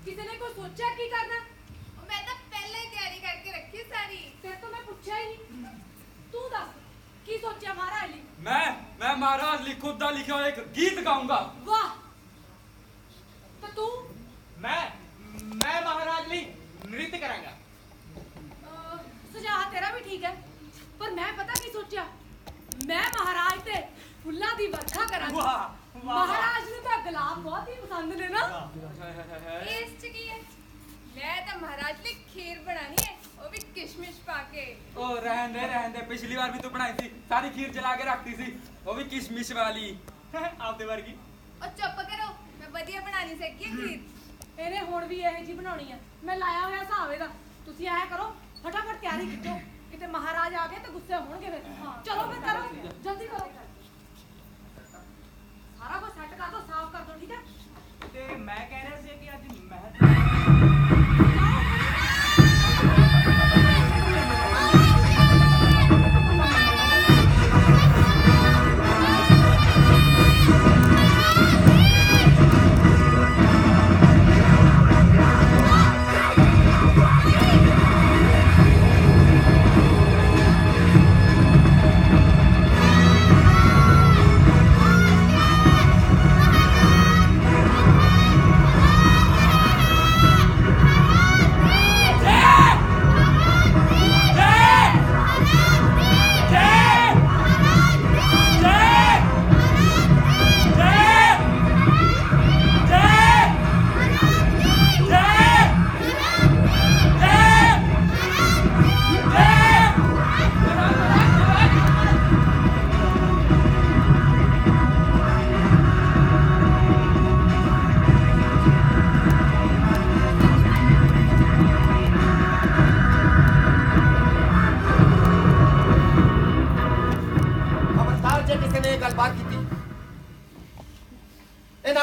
ਕਿਸੇ ਨੇ ਕੋਈ ਸੋਚਿਆ ਕੀ ਕਰਨਾ? ਮੈਂ ਤਾਂ ਪਹਿਲਾਂ ਹੀ ਤਿਆਰੀ ਕਰਕੇ ਰੱਖੀ ਸਾਰੀ। ਫਿਰ ਤਾਂ ਮੈਂ ਪੁੱਛਿਆ ਹੀ ਨਹੀਂ। ਤੂੰ ਦੱਸ ਕੀ ਸੋਚਿਆ ਮਹਾਰਾਜ ਲਈ? मैं महाराज ਲਈ खुद ਦਾ ਲਿਖਿਆ ਹੋਇਆ ਇੱਕ ਗੀਤ ਗਾਉਂਗਾ। ਵਾਹ। ਤੇ ਤੂੰ? मैं महाराज ਲਈ नृत्य करांगा। ਸੁਝਾਅ ਤੇਰਾ ਵੀ ਠੀਕ ਹੈ, ਪਰ ਮੈਂ ਪਤਾ ਕੀ ਸੋਚਿਆ? ਮੈਂ ਮਹਾਰਾਜ ਤੇ ਫੁੱਲਾਂ ਦੀ ਵਰਖਾ ਕਰਾਂਗੀ। ਵਾਹ ਮਹਾਰਾਜ ਨੂੰ ਤਾਂ ਗੁਲਾਬ ਬਹੁਤ ਹੀ ਪਸੰਦ ਨੇ ਨਾ। ਇਸ ਚ ਕੀ ਹੈ? ਮੈਂ ਤਾਂ ਮਹਾਰਾਜ ਲਈ ਖੀਰ ਬਣਾਣੀ ਹੈ, ਉਹ ਵੀ ਕਿਸ਼ਮਿਸ਼ ਪਾ ਕੇ। ओ रहन दे पिछली बार भी तू बनाई थी, सारी खीर जला के रखती थी, वो भी किशमिश वाली। ਆਪਦੇ ਵਰਗੀ। ਉਹ ਚੁੱਪ ਕਰੋ, ਮੈਂ ਵਧੀਆ ਬਣਾਣੀ ਸਿੱਖੀ ਹੈ ਖੀਰ। ਇਹਨੇ ਹੁਣ ਵੀ ਇਹੋ ਜੀ ਬਣਾਉਣੀ ਆ। ਮੈਂ ਲਾਇਆ ਹੋਇਆ ਹਿਸਾਬ ਇਹਦਾ। ਤੁਸੀਂ ਐ ਕਰੋ, ਫਟਾਫਟ ਤਿਆਰੀ ਖਿੱਚੋ, ਕਿਤੇ ਮਹਾਰਾਜ ਆ ਗਏ ਤੇ ਗੁੱਸੇ ਹੋਣਗੇ ਫਿਰ। ਚਲੋ ਫਿਰ ਕਰੋ, ਜਲਦੀ ਕਰੋ। ਸਾਰਾ ਕੁਝ ਸੈੱਟ ਕਰ ਦੋ, ਸਾਫ਼ ਕਰ ਦੋ, ਠੀਕ ਹੈ? ਤੇ ਮੈਂ ਕਹਿ ਰਿਹਾ ਸੀ ਕਿ ਅੱਜ ਮਹਿਲ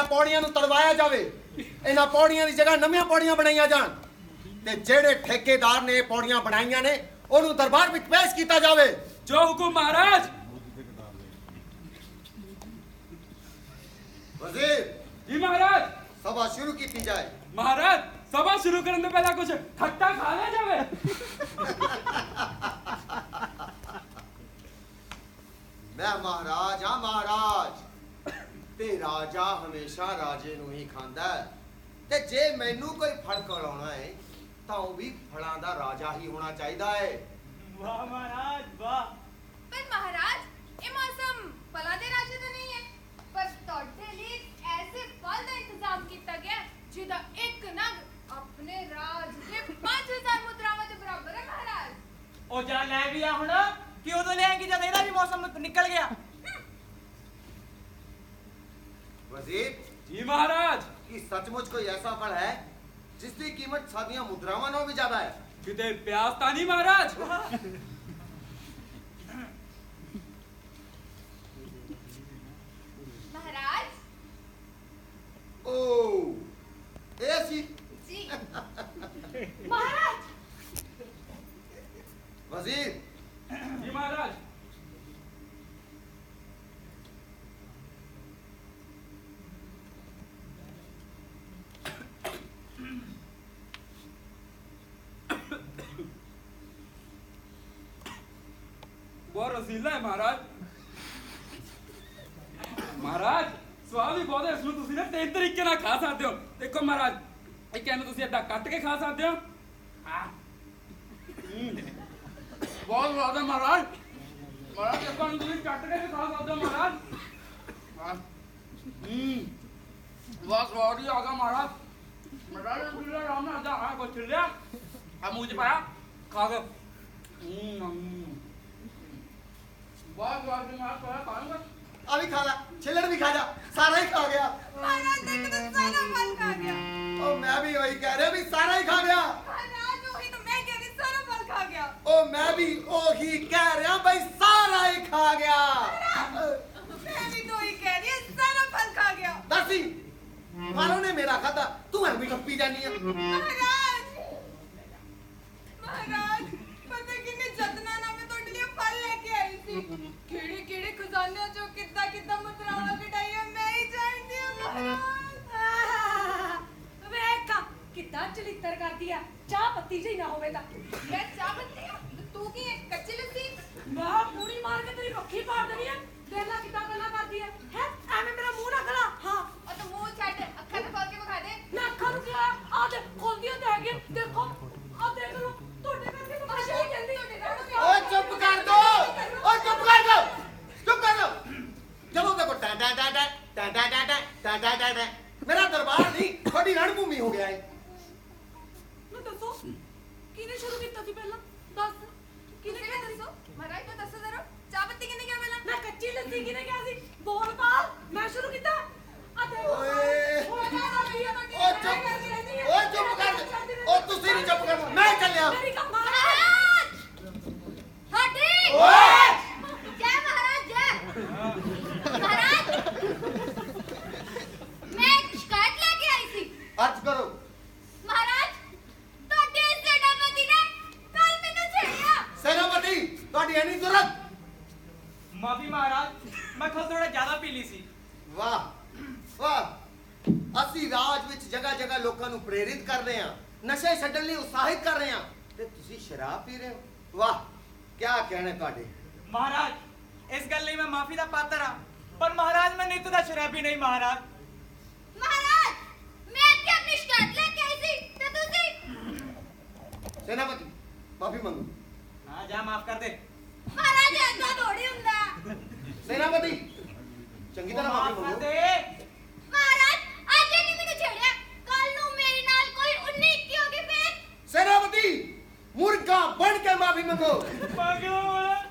ਪੌੜੀਆਂ ਨੂੰ ਤੜਵਾਇਆ ਜਾਵੇ। ਇਹਨਾਂ ਪੌੜੀਆਂ ਦੀ ਜਗ੍ਹਾ ਨਵੀਆਂ ਪੌੜੀਆਂ ਬਣਾਈਆਂ ਜਾਣ ਤੇ ਜਿਹੜੇ ਠੇਕੇਦਾਰ ਨੇ ਇਹ ਪੌੜੀਆਂ ਬਣਾਈਆਂ ਨੇ ਉਹਨੂੰ ਦਰਬਾਰ ਵਿੱਚ ਪੇਸ਼ ਕੀਤਾ ਜਾਵੇ। जो हुकुम महाराज। ਵਜ਼ੀਰ जी महाराज। ਸਭਾ ਸ਼ੁਰੂ ਕੀਤੀ ਜਾਏ। महाराज सभा शुरू करने तो पहला कुछ खट्टा खा लिया जावे। ਮੈਂ ਮਹਾਰਾਜ ਹਾਂ ਮਹਾਰਾਜ ਤੇ ਰਾਜਾ ਹਮੇਸ਼ਾ ਰਾਜੇ ਨੂੰ ਹੀ ਖਾਂਦਾ ਹੈ ਤੇ ਜੇ ਮੈਨੂੰ ਕੋਈ ਫਲ ਖਿਲਾਉਣਾ ਹੈ ਤਾਂ ਉਹ ਵੀ ਫਲਾਂ ਦਾ ਰਾਜਾ ਹੀ ਹੋਣਾ ਚਾਹੀਦਾ ਹੈ। वाह महाराज वाह। पर महाराज, ये मौसम फलों के राजे तो नहीं है, पर ਤੁਹਾਡੇ ਲਈ ऐसे फल का इंतजाम किया गया ਜਿਹਦਾ ਇੱਕ ਨਗ ਆਪਣੇ ਰਾਜ ਦੇ 5000 ਮੁਦਰਾਵਾਂ ਦੇ ਬਰਾਬਰ ਹੈ महाराज। ਉਹ ਜਾ ਲੈ ਵੀ ਆ ਹੁਣ ਕਿ ਉਦੋਂ ਲੈਂਗੀ ਜਦ ਇਹਦਾ ਵੀ ਮੌਸਮ ਨਿਕਲ ਗਿਆ। ਵਜ਼ੀਰ जी महाराज। ਕੀ ਸੱਚਮੁੱਚ ਕੋਈ ਐਸਾ ਫਲ ਹੈ ਜਿਸ ਦੀ ਕੀਮਤ ਸਾਡੀਆਂ ਮੁਦਰਾਵਾਂ ਨਾਲੋਂ ਵੀ ਜ਼ਿਆਦਾ ਹੈ? किते प्यास ता नहीं महाराज। महाराज ਓ ਇਹ ਸੀ जी ਮਹਾਰਾਜ। ਵਜ਼ੀਰ जी महाराज। बहुत रसीला है महाराज। महाराज स्वाद भी बहुत है इसमें। तुसी ना तीन तरीके नाल खा सकते हो। देखो महाराज एक कहने तुसी इदा कट के खा सकते हो। बहुत स्वाद है महाराज। महाराज देखो हम तुसी कट के भी खा सकते हो महाराज। बहुत स्वाद ही आगा महाराज। महाराज तुसी आराम नाल जा को छिलिया आ मुंह च पाया खा के बहुत स्वाद है महाराज। थोड़ा खाऊंगा। ਆ ਵੀ ਖਾ ਲੈ ਛਿੱਲੜ ਵੀ ਖਾ ਜਾ ਸਾਰਾ ਹੀ ਖਾ ਗਿਆ। महाराज देख तो सारा फल खा गया। ਉਹ ਮੈਂ ਵੀ ਉਹੀ ਕਹਿ ਰਿਹਾ ਵੀ ਸਾਰਾ ਹੀ ਖਾ ਗਿਆ। महाराज वही तो मैं कह रही सारा फल खा गया। ਉਹ ਮੈਂ ਵੀ ਉਹੀ ਕਹਿ ਰਿਹਾ ਬਈ ਸਾਰਾ ਹੀ ਖਾ ਗਿਆ। मैं भी तो ही कह रही सारा फल खा गया। ਦੱਸੀ ਮਾਰੋ ਨੇ ਮੇਰਾ ਖਾਦਾ ਤੂੰ ਐਵੇਂ ਟੱਪੀ ਜਾਨੀ ਆ। महाराज महाराज पता किन्ने जतना ना मैं ਤੁਹਾਡੇ ਲਈ फल लेके आई थी। ਕਿਹੜੇ ਕਿਹੜੇ ਖਜ਼ਾਨਿਆਂ ਚੋਂ ਕਿੱਦਾਂ ਕਿੱਦਾਂ ਮੁਦਰਾਵਾਂ ਕਢਾਈਆਂ ਮੈਂ ਹੀ ਜਾਣਦੀ ਹਾਂ महाराज। ਵੇਖਾਂ ਚਲਿੱਤਰ ਕਰਦੀ ਆ ਚਾਹ ਪੱਤੀ ਜਿਹੀ ਨਾ ਹੋਵੇ ਤਾਂ ਮੈਂ ਚਾਹ ਪੱਤੀ ਆ ਤੂੰ ਕੀ ਹੈ ਕੱਚੀ ਲੱਸੀ ਮੈਂ ਪੂਰੀ ਮਾਰ ਕੇ ਤੇਰੀ ਰੱਖੀ ਪਾੜ ਦੇਣੀ ਆ ਦੇਖਣਾ ਕਿੱਦਾਂ ਗੱਲਾਂ ਕਰਦੀ ਆ ਹੈ ਐਵੇਂ ਮੇਰਾ ਮੂੰਹ ਨਾ ਖਲਾ ਹਾਂ ਉਹ ਤਾਂ ਮੂੰਹ ਛੱਡ ਅੱਖਾਂ ਤੇ ਖੋਲ ਕੇ ਵਿਖਾ ਦੇ ਮੈਂ ਅੱਖਾਂ ਨੂੰ ਕਿਹਾ ਆ ਦੇ ਖੋਲਦੀਆਂ ਤੇ ਹੈਗੇ ਦੇਖੋ ਆ ਦੇਖ ਲਓ ਤੁਹਾਡੇ ਕਰਕੇ ਤਮਾਸ਼ਾ ਹੀ ਕਹਿੰਦੀ ਓਏ ਚੁੱਪ ਕਰ ਦੋ ਓਏ ਚੁੱਪ ਕਰ ਦੋ ਚੁੱਪ ਕਰ ਦੋ ਜਦੋਂ ਦੇਖੋ ਟਾ ਟਾ ਟਾ ਟਾ ਟਾ ਟਾ ਟਾ ਟਾ ਟਾ ਟਾ ਟਾ ਮੇਰਾ ਦਰਬਾਰ ਨਹੀਂ ਤੁਹਾਡੀ ਰਣ ਭੂਮੀ ਹੋ ਗਿਆ ਹੈ ਮੈਂ ਦੱਸੋ ਕਿਹਨੇ ਸ਼ੁਰੂ ਕੀਤਾ ਸੀ ਪਹਿਲਾਂ ਦੱਸ ਕਿਹਨੇ ਕਿਹਨੇ ਕਿਹਾ ਦੱਸੋ ਮਹਾਰਾਜ ਤੋਂ ਦੱਸੋ ਜ਼ਰਾ ਚਾਹ ਪੱਤੀ ਕਿਹਨੇ ਕਿਹਾ ਪਹਿਲਾਂ ਮੈਂ ਕੱਚੀ ਲੱਸੀ ਕਿਹਨੇ ਕਿਹਾ ਸੀ ਬੋਲ ਪਾਲ ਮੈਂ ਸ਼ੁਰੂ ਕੀਤਾ ਆ ਦੇਖੋ ਓਏ ਓਏ ਚੁੱਪ ਕਰ ਦੇ ਓ ਤੁਸੀਂ ਨਹੀਂ ਚੁੱਪ ਕਰਨਾ ਮੈਂ ਚੱਲਿਆ ਮੇਰੀ ਕੰਮਾਂ ਮਹਾਰਾਜ ਤੁਹਾਡੀ ਓਏ ਜੈ ਮਹਾਰਾਜ ਜੈ ਮਹਾਰਾਜ ਮੈਂ ਇੱਕ ਸ਼ਿਕਾਇਤ ਲੈ ਕੇ ਆਈ ਸੀ ਅਰਜ਼ ਕਰੋ ਮਹਾਰਾਜ ਤੁਹਾਡੇ ਸੈਨਾਪਤੀ ਨੇ ਕੱਲ ਮੈਨੂੰ ਛੇੜਿਆ ਸੈਨਾਪਤੀ ਤੁਹਾਡੀ ਐਨੀ ਜ਼ਰੂਰਤ ਮਾਫੀ ਮਹਾਰਾਜ ਮੈਂ ਖੁਦ ਥੋੜਾ ਜ਼ਿਆਦਾ ਪੀ ਲਈ ਸੀ ਵਾਹ ਵਾਹ ਅਸੀਂ ਰਾਜ ਵਿੱਚ ਜਗ੍ਹਾ ਜਗ੍ਹਾ ਲੋਕਾਂ ਨੂੰ ਪ੍ਰੇਰਿਤ ਕਰ ਰਹੇ ਹਾਂ ਨਸ਼ੇ ਛੱਡਣ ਲਈ ਉਤਸ਼ਾਹਿਤ ਕਰ ਰਹੇ ਹਾਂ ਤੇ ਤੁਸੀਂ ਸ਼ਰਾਬ ਪੀ ਰਹੇ ਹੋ ਵਾਹ ਕੀ ਕਹਿਣਾ ਤੁਹਾਡੇ ਮਹਾਰਾਜ ਇਸ ਗੱਲ ਲਈ ਮੈਂ ਮਾਫੀ ਦਾ ਪਾਤਰ ਹਾਂ ਪਰ ਮਹਾਰਾਜ ਮੈਂ ਨਿੱਤ ਦਾ ਸ਼ਰਾਬੀ ਨਹੀਂ ਮਹਾਰਾਜ ਮਹਾਰਾਜ ਮੈਂ ਇੱਥੇ ਆਪਣੀ ਸ਼ਿਕਾਇਤ ਲੈ ਕੇ ਆਈ ਸੀ ਤੇ ਤੁਸੀਂ ਸੈਨਾਪਤੀ ਮਾਫੀ ਮੰਗੋ ਹਾਂ ਜਾ ਮਾਫ ਕਰ ਦੇ ਮਹਾਰਾਜ ਏਦਾਂ ਥੋੜੀ ਹੁੰਦਾ ਸੈਨਾਪਤੀ ਚੰਗੀ ਤਰ੍ਹਾਂ ਮਾਫੀ ਮਾਫ ਕਰ ਮੰਗੋ ਦੇ ਮਹਾਰਾਜ ਅੱਜ ਨਹੀਂ ਮੈਨੂੰ ਛੇੜਿਆ ਕੱਲ ਨੂੰ ਮੇਰੇ ਨਾਲ ਕੋਈ 19 ਕੀ ਹੋ ਗਈ ਫੇਰ ਸੈਨਾਪਤੀ ਮੁਰਗਾ ਬਣ ਕੇ ਮਾਫੀ ਮੰਗੋ ਪਾਗਲ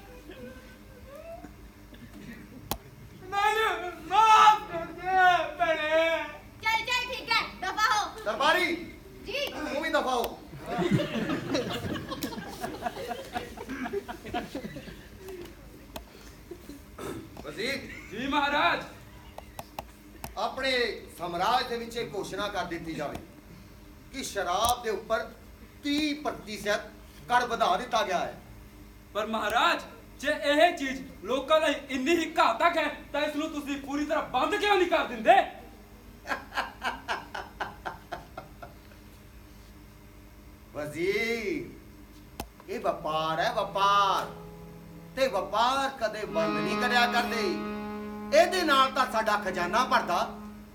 ਮੈਨੂੰ ਮਾਫ ਕਰ ਦੇ ਬੜੇ ਚੱਲ ਚੱਲ ਠੀਕ ਹੈ ਦਫਾ ਹੋ ਦਰਬਾਰੀ ਜੀ ਤੂੰ ਵੀ ਦਫਾ ਹੋ ਵਜ਼ੀਰ ਜੀ ਮਹਾਰਾਜ ਆਪਣੇ ਸਮਰਾਜ ਦੇ ਵਿੱਚ ਇਹ ਘੋਸ਼ਣਾ ਕਰ ਦਿੱਤੀ ਜਾਵੇ ਕਿ ਸ਼ਰਾਬ ਦੇ ਉੱਪਰ 30% ਕਰ ਵਧਾ ਦਿੱਤਾ ਗਿਆ ਹੈ ਪਰ ਮਹਾਰਾਜ ਜੇ ਇਹ ਚੀਜ਼ ਲੋਕਾਂ ਲਈ ਇੰਨੀ ਹੀ ਘਾਤਕ ਹੈ ਤਾਂ ਇਸ ਨੂੰ ਤੁਸੀਂ ਪੂਰੀ ਤਰ੍ਹਾਂ ਬੰਦ ਕਿਉਂ ਨਹੀਂ ਕਰ ਦਿੰਦੇ ਵਜ਼ੀਰ ਇਹ ਵਪਾਰ ਹੈ ਵਪਾਰ ਤੇ ਵਪਾਰ ਕਦੇ ਬੰਦ ਨਹੀਂ ਕਰਿਆ ਕਰਦੇ ਇਹਦੇ ਨਾਲ ਤਾਂ ਸਾਡਾ ਖਜ਼ਾਨਾ ਭਰਦਾ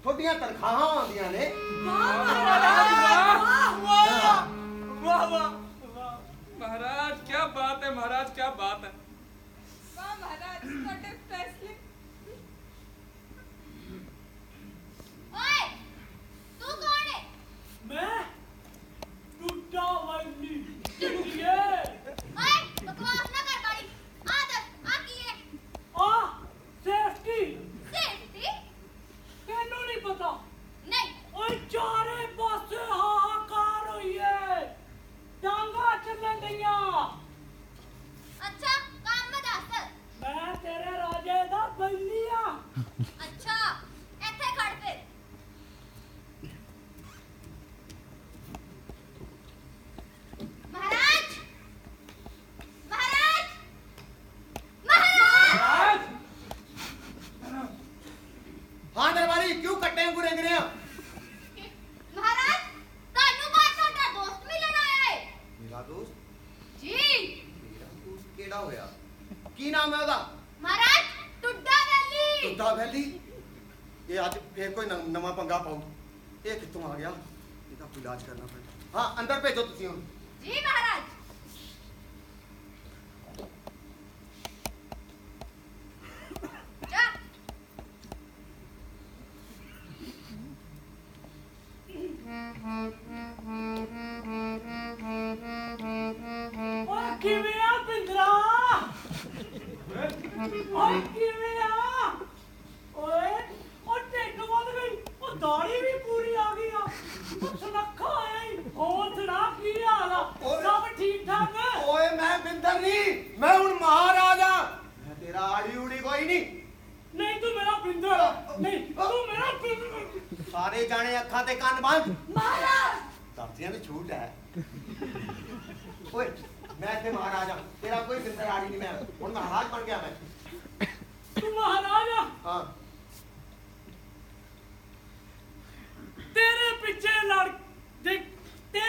ਤੁਹਾਡੀਆਂ ਤਨਖਾਹਾਂ ਆਉਂਦੀਆਂ ਨੇ ਵਾਹ ਮਹਾਰਾਜ, ਵਾਹ। ਵਾਹ ਵਾਹ ਵਾਹ ਵਾਹ महाराज क्या बात है महाराज क्या बात है ਵਾਹ ਮਹਾਰਾਜ ਤੁਹਾਡੇ ਫੈਸਲੇ ਓਏ ਤੂੰ ਕੌਣ ਹੈ ਮੈਂ ਟੁੱਟਾ ਵਾਲੀ ਏ ਓਏ ਬਕਵਾਸ ਨਾ ਕਰ ਬਾੜੀ ਆ ਦੱਸ ਆ ਕੀ ਹੈ ਆ ਸੇਫਟੀ ਸੇਫਟੀ ਤੈਨੂੰ ਨਹੀਂ ਪਤਾ ਨਹੀਂ ਓਏ ਚਾਰੇ ਪਾਸੇ ਹਾਹਾਕਾਰ ਹੋਈ ਏ ਡਾਂਗਾ ਚੱਲਣ ਦੀਆਂ ਅੱਛਾ ਕੰਮ ਦੱਸ ਮੈਂ ਤੇਰੇ ਰਾਜੇ ਦਾ ਬੈਲੀ ਆ ਅੱਛਾ ਇੱਥੇ ਖੜ ਫਿਰ ਮਹਾਰਾਜ ਮਹਾਰਾਜ ਮਹਾਰਾਜ महाराज ਹਾਂ ਦਰਬਾਰੀ ਕਿਉਂ ਕੱਟੇ ਅੰਗੂਰੇ ਅੰਗੜਿਆਂ ਮਹਾਰਾਜ ਤੁਹਾਨੂੰ ਬਾਹਰ ਤੁਹਾਡਾ ਦੋਸਤ ਮਿਲਣ ਆਇਆ ਹੈ ਮੇਰਾ ਦੋਸਤ ਜੀ ਮੇਰਾ ਦੋਸਤ ਕਿਹੜਾ ਹੋਇਆ ਕੀ ਨਾਮ ਹੈ ਉਹਦਾ ਮਹਾਰਾਜ ਟੁੱਡਾ ਵੈਲੀ ਤੁੱਦਾ ਵੈਲੀ ਇਹ ਅੱਜ ਫੇਰ ਕੋਈ ਨਵਾਂ ਪੰਗਾ ਪਾਉ ਇਹ ਕਿੱਥੋਂ ਆ ਗਿਆ ਇਹਦਾ ਕੋਈ ਇਲਾਜ ਕਰਨਾ ਪੈਣਾ ਹਾਂ ਅੰਦਰ ਭੇਜੋ ਤੁਸੀਂ ਉਹਨੂੰ ਜੀ ਮਹਾਰਾਜ ਜਾ ਓਏ ਕਿਵੇਂ ਆ ਪਿੰਦਰਾ ਓਏ ਕਿਵੇਂ ਆ ਓਏ ਉਹ ਢਿੱਡ ਵੱਧ ਗਈ ਉਹ ਦਾੜੀ ਵੀ ਪੂਰੀ ਆ ਗਈ ਆ ਉਹ ਸੁਨੱਖਾ ਆਇਆ ਈ ਹੋਰ ਸੁਣਾ ਕੀ ਹਾਲ ਆ ਓਏ। ਸਭ ਠੀਕ ਠਾਕ ਓਏ ਮੈਂ ਬਿੰਦਰ ਨਹੀਂ ਮੈਂ ਹੁਣ ਮਹਾਰਾਜਾ ਮੈਂ ਤੇਰਾ ਆੜੀ ਉੜੀ ਕੋਈ ਨਹੀਂ ਨਹੀਂ ਤੂੰ ਮੇਰਾ ਪਿੰਦਰ ਆ। ਨਹੀਂ ਤੂੰ ਮੇਰਾ ਪਿੰਦਰ ਸਾਰੇ ਜਾਣੇ ਅੱਖਾਂ ਤੇ ਕੰਨ ਬੰਦ ਮਹਾਰਾਜ ਦਰਜਿਆਂ ਦੀ ਛੂਟ ਹੈ ਓਏ ਮੈਂ ਤੇ ਮਹਾਰਾਜਾ ਤੇਰਾ ਕੋਈ ਬਿੰਦਰ ਆੜੀ ਨਹੀਂ ਮੈਂ ਹੁਣ ਮਹਾਰਾਜ ਬਣ ਗਿਆ ਮੈਂ ਤੂੰ ਮਹਾਰਾਜ ਆ ਹਾਂ ਤੇਰੇ ਪਿੱਛੇ ਲੜ ਦੇ ਤੇਰੇ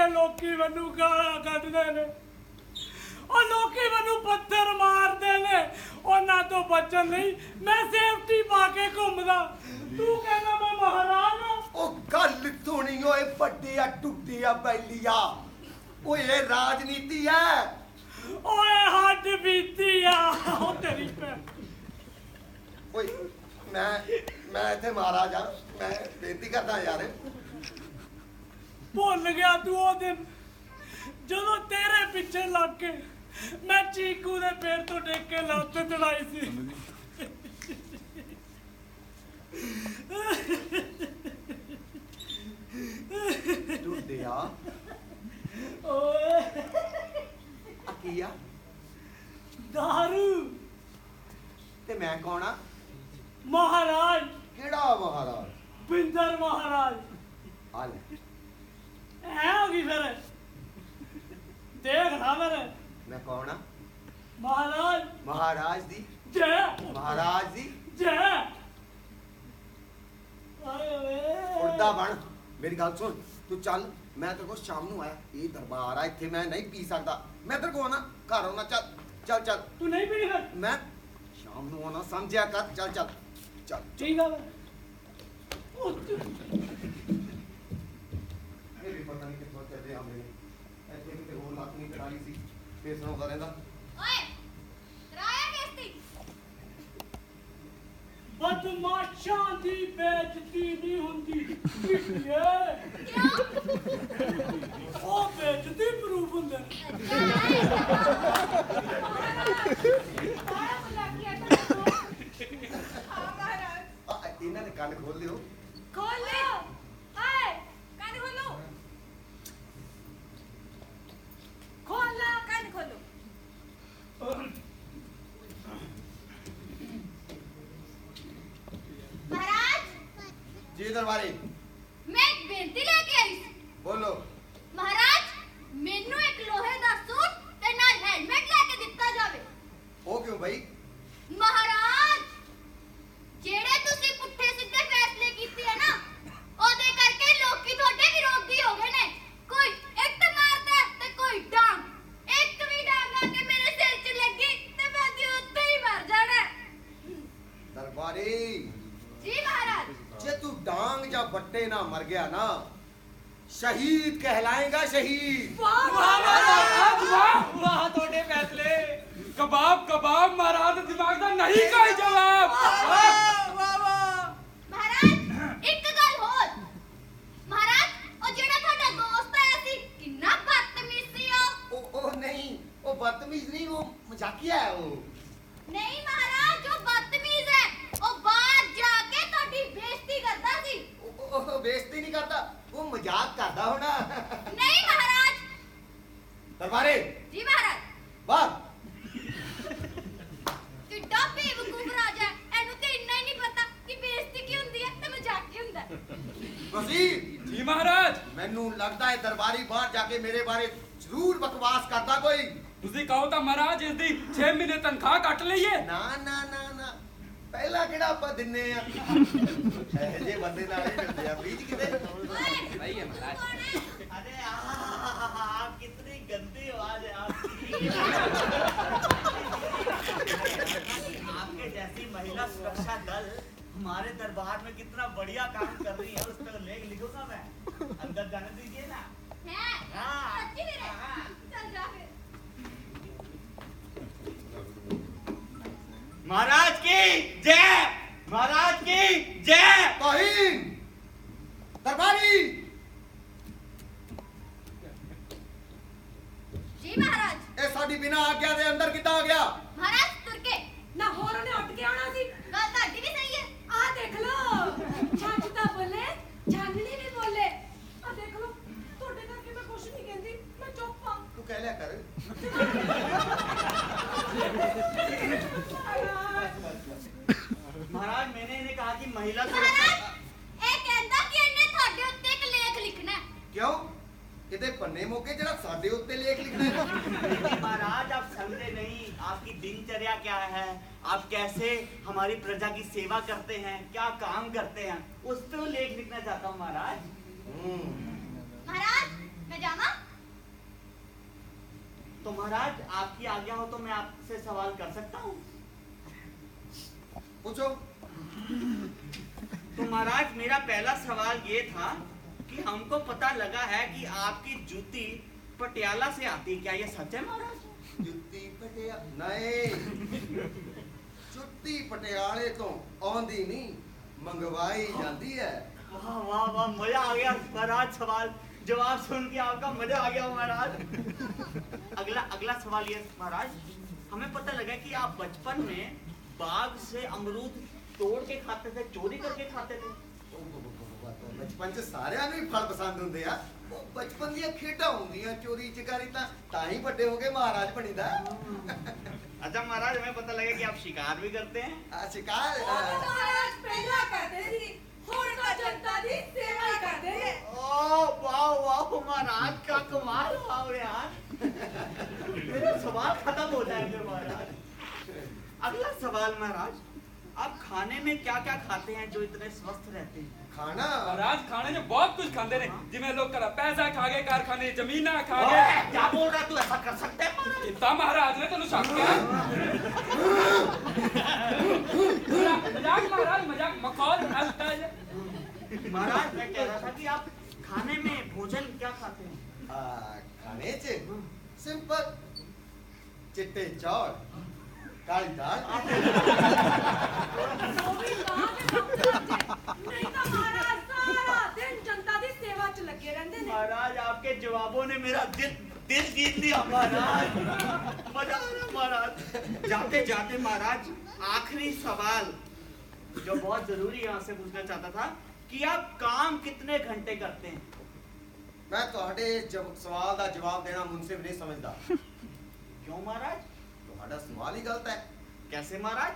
ਕੇ ਲੋਕੀ ਮੈਨੂੰ ਗਾਲਾਂ ਕੱਢਦੇ ਨੇ, ਉਹ ਲੋਕੀ ਮੈਨੂੰ ਪੱਥਰ ਮਾਰਦੇ ਨੇ। ਉਹਨਾਂ ਤੋਂ ਬਚਣ ਲਈ ਮੈਂ ਸੇਫਟੀ ਪਾ ਕੇ ਘੁੰਮਦਾ। ਤੂੰ ਕਹਿੰਦਾ ਮੈਂ ਮਹਾਰਾਜ ਹਾਂ। ਉਹ ਗੱਲ ਸੁਣੀ ਓਏ ਵੱਡਿਆ ਟੁੱਟਿਆ ਬੈਲੀਆ, ਓਏ ਇਹ ਰਾਜਨੀਤੀ ਹੈ। ਓਏ ਹੱਡ ਬੀਤੀ ਆ ਉਹ ਤੇਰੀ ਭੈਣ। ਓਏ ਮੈਂ ਇੱਥੇ ਮਹਾਰਾਜ ਆ, ਮੈਂ ਬੇਨਤੀ ਕਰਦਾ ਯਾਰ। ਭੁੱਲ ਗਿਆ ਤੂੰ ਉਹ ਦਿਨ ਜਦੋਂ ਤੇਰੇ ਪਿੱਛੇ ਲੱਗ ਕੇ ਮੈਂ ਚੀਕੂ ਦੇ ਪੈਰ ਤੋਂ ਡੇਕ ਕੇ ਲੱਤ ਚੜਾਈ ਸੀ। ਟੁੱਟਿਆ ਓਏ ਆ ਕੀ ਆ? ਦਾਰੂ। ਤੇ ਮੈਂ ਕੌਣ ਆ? ਮਹਾਰਾਜ ਕਿਹੜਾ ਮਹਾਰਾਜ? ਬਿੰਦਰ ਮਹਾਰਾਜ। ਆ ਲੈ, ਐ ਹੋ ਗਈ ਫਿਰ ਦੇਖ ਨਾ ਮੇਰੇ ਮੈਂ ਕੌਣ ਆ? ਮਹਾਰਾਜ ਮਹਾਰਾਜ ਦੀ ਜੈ ਮਹਾਰਾਜ ਦੀ ਜੈ। ਆਏ ਵੇ ਉੜਦਾ ਬਣ। ਮੇਰੀ ਗੱਲ ਸੁਣ, ਤੂੰ ਚੱਲ, ਮੈਂ ਤੇਰੇ ਕੋਲ ਸ਼ਾਮ ਨੂੰ ਆਇਆ। ਇਹ ਦਰਬਾਰ ਆ, ਇੱਥੇ ਮੈਂ ਨਹੀਂ ਪੀ ਸਕਦਾ। ਮੈਂ ਤੇਰੇ ਕੋਲ ਆਉਣਾ, ਘਰ ਆਉਣਾ। ਚੱਲ ਚੱਲ ਚੱਲ, ਤੂੰ ਨਹੀਂ ਪੀਣੀ ਫਿਰ? ਮੈਂ ਸ਼ਾਮ ਨੂੰ ਆਉਣਾ, ਸਮਝਿਆ ਕਰ। ਚੱਲ ਚੱਲ ਚੱਲ। ਠੀਕ ਆ ਫਿਰ। ਉਹ ਇਹ ਵੀ ਪਤਾ ਨਹੀਂ ਕਿੱਥੋਂ ਚੱਲੇ ਆਉਂਦੇ ਨੇ। ਇੱਥੇ ਕਿਤੇ ਹੋਰ ਲੱਤ ਨਹੀਂ ਕਰਾਈ ਸੀ, ਫੇਰ ਸੁਣਾਉਂਦਾ ਰਹਿੰਦਾ। ਓਏ ਰਾਇਆ ਬੇਇੱਜ਼ਤੀ। ਬਦਮਾਸ਼ਾਂ ਦੀ ਬੇਇੱਜ਼ਤੀ ਨਹੀਂ ਹੁੰਦੀ ਕਿਉਂ? ਉਹ ਬੇਇੱਜ਼ਤੀ ਪ੍ਰੂਫ ਹੁੰਦੇ ਨੇ। ਆ, ਇਹਨਾਂ ਦੇ ਕੰਨ ਖੋਲ ਲਿਓ। ਖੋਲ ਲੈ ਹਾਏ ਕੰਨ ਖੋਲੋ ਖੋਲਾ ਕੰਨ ਖੋਲੋ ਮਹਾਰਾਜ ਜੀ ਦਰਬਾਰੀ, ਮੈਂ ਇੱਕ ਬੇਨਤੀ ਲੈ ਕੇ ਆਈ ਸੀ। ਬੋਲੋ। ਮਹਾਰਾਜ ਮੈਨੂੰ ਇੱਕ ਲੋਹੇ ਦਾ ਸੂਟ ਤੇ ਨਾਲ ਹੈਲਮਟ ਲੈ ਕੇ ਦਿੱਤਾ ਜਾਵੇ। ਉਹ ਕਿਉਂ ਬਈ? ਮਹਾਰਾਜ ਜਿਹੜੇ ਤੁਸੀਂ ਪੁੱਠੇ ਸਿੱਧੇ ਫੈਸਲੇ ਕੀਤੇ ਆ ਨਾ, ਉਹਦੇ ਕਰਕੇ ਲੋਕੀ ਤੁਹਾਡੇ ਵਿਰੋਧੀ ਹੋ ਗਏ ਨੇ। ਕੋਈ ਇੱਟ ਮਾਰਦਾ ਤੇ ਕੋਈ ਡਾਂਗ। ਇੱਕ ਵੀ ਡਾਂਗ ਆ ਕੇ ਮੇਰੇ ਸਿਰ 'ਚ ਲੱਗੀ ਤੇ ਮੈਂ ਉਹਦੇ ਉੱਤੇ ਹੀ ਮਰ ਜਾਣਾ। ਦਰਬਾਰੀ, ਜੀ ਮਹਾਰਾਜ। ਜੇ ਤੂੰ ਡਾਂਗ ਜਾਂ ਬੱਟੇ ਨਾ ਮਰ ਗਿਆ ਨਾ, ਸ਼ਹੀਦ ਕਹਿਲਾਏਗਾ ਸ਼ਹੀਦ। ਵਾਹ ਵਾਹ ਵਾਹ ਵਾਹ। ਵਾਹ ਤੁਹਾਡੇ ਫੈਸਲੇ। कबाब कबाब महाराज दिमाग का नहीं कोई जवाब। ਵਾਹ ਵਾਹ ਵਾਹ। ਮਹਾਰਾਜ ਇੱਕ ਗੱਲ ਹੋਰ। ਮਹਾਰਾਜ ਉਹ ਜਿਹੜਾ ਤੁਹਾਡਾ ਦੋਸਤ ਆਇਆ ਸੀ ਕਿੰਨਾ ਬਦਤਮੀਜ਼ ਸੀ ਉਹ ਨਹੀਂ, ਉਹ ਬਦਤਮੀਜ਼ ਨਹੀਂ, ਉਹ ਮਜ਼ਾਕੀਆ ਹੈ। ਉਹ ਨਹੀਂ ਮਹਾਰਾਜ ਜੋ ਬਦਤਮੀਜ਼ ਹੈ ਉਹ ਬਾਹਰ ਜਾ ਕੇ ਤੁਹਾਡੀ ਬੇਇੱਜ਼ਤੀ ਕਰਦਾ ਸੀ। ਉਹ ਬੇਇੱਜ਼ਤੀ ਨਹੀਂ ਕਰਦਾ, ਉਹ ਮਜ਼ਾਕ ਕਰਦਾ ਹੋਣਾ। ਨਹੀਂ ਮਹਾਰਾਜ। ਦਰਬਾਰੇ, ਜੀ ਮਹਾਰਾਜ। ਵਾਹ। ਕਿੱਡਾ ਬੇਵਕੂਫ ਰਾਜਾ ਹੈ, ਇਹਨੂੰ ਤੇ ਇੰਨਾ ਹੀ ਨਹੀਂ ਪਤਾ ਕਿ ਬੇਇੱਜ਼ਤੀ ਕੀ ਹੁੰਦੀ ਹੈ ਤੇ ਮਜ਼ਾਕ ਕੀ ਹੁੰਦਾ ਹੈ। ਵਜ਼ੀਰ, जी महाराज ਮੈਨੂੰ ਲੱਗਦਾ ਹੈ ਦਰਬਾਰੀ ਬਾਹਰ ਜਾ ਕੇ ਮੇਰੇ ਬਾਰੇ ਜ਼ਰੂਰ ਬਕਵਾਸ ਕਰਦਾ ਕੋਈ। ਤੁਸੀਂ ਕਹੋ ਤਾਂ ਮਹਾਰਾਜ ਇਸ ਦੀ 6 ਮਹੀਨੇ ਤਨਖਾਹ ਕੱਟ ਲਈਏ। ਨਾ ਨਾ ਨਾ ਨਾ, ਪਹਿਲਾਂ ਕਿਹੜਾ ਆਪਾਂ ਦਿੰਨੇ ਆ? ਇਹ ਜੇ ਬੰਦੇ ਨਾਲ ਹੀ ਮਿਲਦੇ ਆ ਬੀਜ ਕਿਤੇ। ਓਏ ਸਹੀ ਹੈ ਮਹਾਰਾਜ। ਕੌਣ ਹੈ? अरे आप कितनी गंदी आवाज है आपकी। आपके जैसी महिला सुरक्षा दल हमारे दरबार में कितना बढ़िया काम कर रही है, उस पर लेख लिखूंगा मैं। अंदर जाने दीजिए ना। है? हाँ। सच्ची मेरे? हाँ। चल जा फिर। महाराज की जय, महाराज की जय। तौहीन, दरबारी। जी महाराज। ਇਹ ਸਾਡੀ ਬਿਨਾਂ ਆਗਿਆ ਦੇ ਅੰਦਰ ਕਿੱਦਾਂ ਆ ਗਿਆ? महाराज तुर के ਨਾ ਹੋਰ ਉਹਨੇ ਉੱਠ ਕੇ ਆਉਣਾ ਸੀ। गल ਤੁਹਾਡੀ ਵੀ ਸਹੀ ਹੈ। ਆਹ ਦੇਖ ਲੋ, ਛੱਜ ਤਾਂ ਬੋਲੇ, ਛਾਨਣੀ ਵੀ ਬੋਲੇ। ਆਹ ਦੇਖ ਲੋ, ਤੁਹਾਡੇ ਕਰਕੇ ਮੈਂ ਕੁਛ ਨਹੀਂ ਕਹਿੰਦੀ, ਮੈਂ ਚੁੱਪ ਆ। ਤੂੰ ਕਹਿ ਲਿਆ ਕਰ। महाराज मैंने इन्हें कहा कि महिला महाराज सुरक्षा। ਇਹ ਕਹਿੰਦਾ ਕਿ ਇਹਨੇ ਤੁਹਾਡੇ ਉੱਤੇ ਇੱਕ ਲੇਖ ਲਿਖਣਾ ਹੈ। ਕਿਉਂ? ਇਹਦੇ ਪੰਨੇ ਮੌਕੇ ਜਿਹੜਾ ਸਾਡੇ ਉੱਤੇ ਲੇਖ ਲਿਖਣਾ ਹੈ। नहीं, महाराज आप समझे नहीं, आपकी दिनचर्या क्या है, आप कैसे हमारी प्रजा की सेवा करते हैं, क्या काम करते हैं, उस पर लेख लिखना चाहता हूँ महाराज। महाराज मैं जावा? तो महाराज आपकी आज्ञा हो तो मैं आपसे सवाल कर सकता हूँ? पूछो। तो महाराज मेरा पहला सवाल ये था कि हमको पता लगा है कि आपकी जूती पटियाला से आती है, क्या ये सच है महाराज? जुत्ती पटियाला नहीं, जुत्ती पटियाले तो आंदी नहीं, मंगवाई जाती है। वाह वाह वाह, मजा आ गया महाराज। सवाल जवाब सुन के आपका मजा आ गया महाराज। अगला सवाल ये महाराज, हमें पता लगा कि आप बचपन में बाग से अमरूद तोड़ के खाते थे, चोरी करके खाते थे। बचपन च सारिਆਂ ਨੂੰ ਹੀ ਫਲ ਪਸੰਦ ਹੁੰਦੇ ਆ। ਉਹ ਬਚਪਨ ਦੀਆਂ ਖੇਡਾਂ ਹੁੰਦੀਆਂ, ਚੋਰੀ ਚਕਾਰੀ ਤਾਂ ਹੀ ਵੱਡੇ ਹੋ ਕੇ ਮਹਾਰਾਜ ਬਣੀਦਾ। अच्छा महाराज, हमें पता लगा कि आप शिकार भी करते हैं। ਆ ਸ਼ਿਕਾਰ ਉਹ ਤਾਂ ਮਹਾਰਾਜ ਪਹਿਲਾਂ ਕਰਦੇ ਸੀ, ਹੁਣ ਤਾਂ ਜਨਤਾ ਦੀ ਸੇਵਾ ਹੀ ਕਰਦੇ ਨੇ। ओ वाह वाह महाराज, का कमाल हुआ यार। मेरे सवाल खत्म हो जाएंगे महाराज। अगला सवाल महाराज, आप खाने में क्या क्या खाते हैं जो इतने स्वस्थ रहते हैं? ਖਾਣਾ महाराज खाने में बहुत कुछ खाते ने, जिमें लोग करा पैसा खा गए, कारखाने जमीना खा ओए, गए। क्या बोल रहा है तू? ऐसा कर सकते हैं महाराज? इतना महाराज ने तेन शक किया? मजाक महाराज, मजाक मखौल हंसता है। महाराज मैं कह रहा था कि आप खाने में भोजन क्या खाते हैं? ਖਾਣੇ ਚ ਸਿੰਪਲ ਚਿੱਟੇ ਚੌਲ, ਕਾਲੀ ਦਾਲ। ਉਹ ਵੀ ਤਾਂ ਦੇ ਡਾਕਟਰ ਨਹੀਂ ਤਾਂ ਮਹਾਰਾਜ ਸਾਰਾ ਦਿਨ ਜਨਤਾ ਦੀ ਸੇਵਾ 'ਚ ਲੱਗੇ ਰਹਿੰਦੇ ਨੇ। महाराज आपके जवाबों ने मेरा दिल जीत लिया महाराज। मजा आ रहा महाराज। जाते जाते महाराज, आखिरी सवाल जो बहुत जरूरी यहाँ से पूछना चाहता था कि आप काम कितने घंटे करते हैं? ਮੈਂ ਤੁਹਾਡੇ ਸਵਾਲ ਦਾ ਜਵਾਬ ਦੇਣਾ ਮੁਨਸਿਫ ਨਹੀਂ ਸਮਝਦਾ। क्यों महाराज? ਤੁਹਾਡਾ ਸਵਾਲ ਹੀ ਗਲਤ ਹੈ। कैसे महाराज?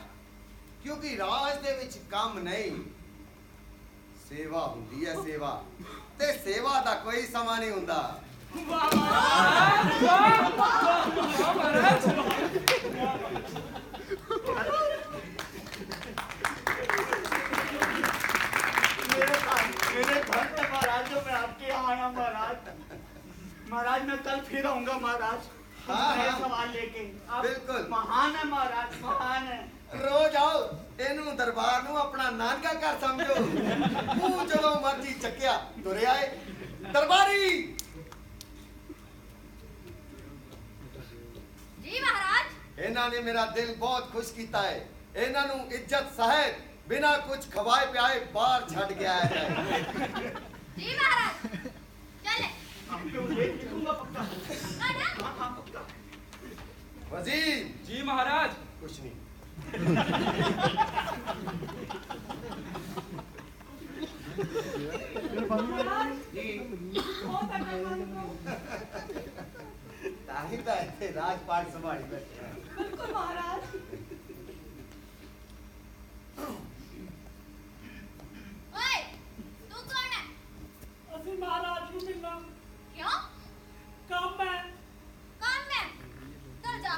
ਕਿਉਂਕਿ ਰਾਜ ਦੇ ਵਿੱਚ ਕੰਮ ਨਹੀਂ, ਸੇਵਾ ਹੁੰਦੀ ਹੈ, ਸੇਵਾ। ਤੇ ਸੇਵਾ ਦਾ ਕੋਈ ਸਮਾਂ ਨਹੀਂ ਹੁੰਦਾ। मेरे घर में महाराज, जो मैं आपके यहाँ आया महाराज। महाराज मैं कल फिर आऊंगा महाराज, हाँ, नए हाँ। सवाल लेके। आप बिल्कुल। महान है महाराज, महान है। ਰੋਜ਼ ਆਓ, ਇਹਨੂੰ ਦਰਬਾਰ ਨੂੰ ਆਪਣਾ ਨਾਨਕਾ ਘਰ ਸਮਝੋ। ਤੂੰ ਜਦੋਂ ਮਰਜ਼ੀ ਚੱਕਿਆ ਤੁਰਿਆ ਏ ਦਰਬਾਰੀ। जी महाराज। ਇਹਨਾਂ ਨੇ ਮੇਰਾ ਦਿਲ ਬਹੁਤ ਖੁਸ਼ ਕੀਤਾ ਹੈ। ਇਹਨਾਂ ਨੂੰ ਇੱਜ਼ਤ ਸਹਿਤ ਬਿਨਾ ਕੁਝ ਖਵਾਏ ਪਿਆਏ ਬਾਹਰ ਛੱਡ ਕੇ ਆਇਆ ਜਾਏ। जी महाराज। चले। आपके उल्लेख लिखूंगा पक्का। ना ना। हाँ हाँ पक्का। वजीर जी महाराज। कुछ नहीं। ਮਹਾਰਾਜ जी ਉਹ ਤਾਂ ਕਰਵਾਉਣ ਨੂੰ ताही तो ऐसे राजपाट संभाली बैठे हैं। ਬਿਲਕੁਲ ਮਹਾਰਾਜ। ओए, तू कौन है? ਅਸੀਂ ਮਹਾਰਾਜ ਨੂੰ ਮਿਲਣਾ क्यों? ਕੰਮ ਹੈ। काम में? चल जा।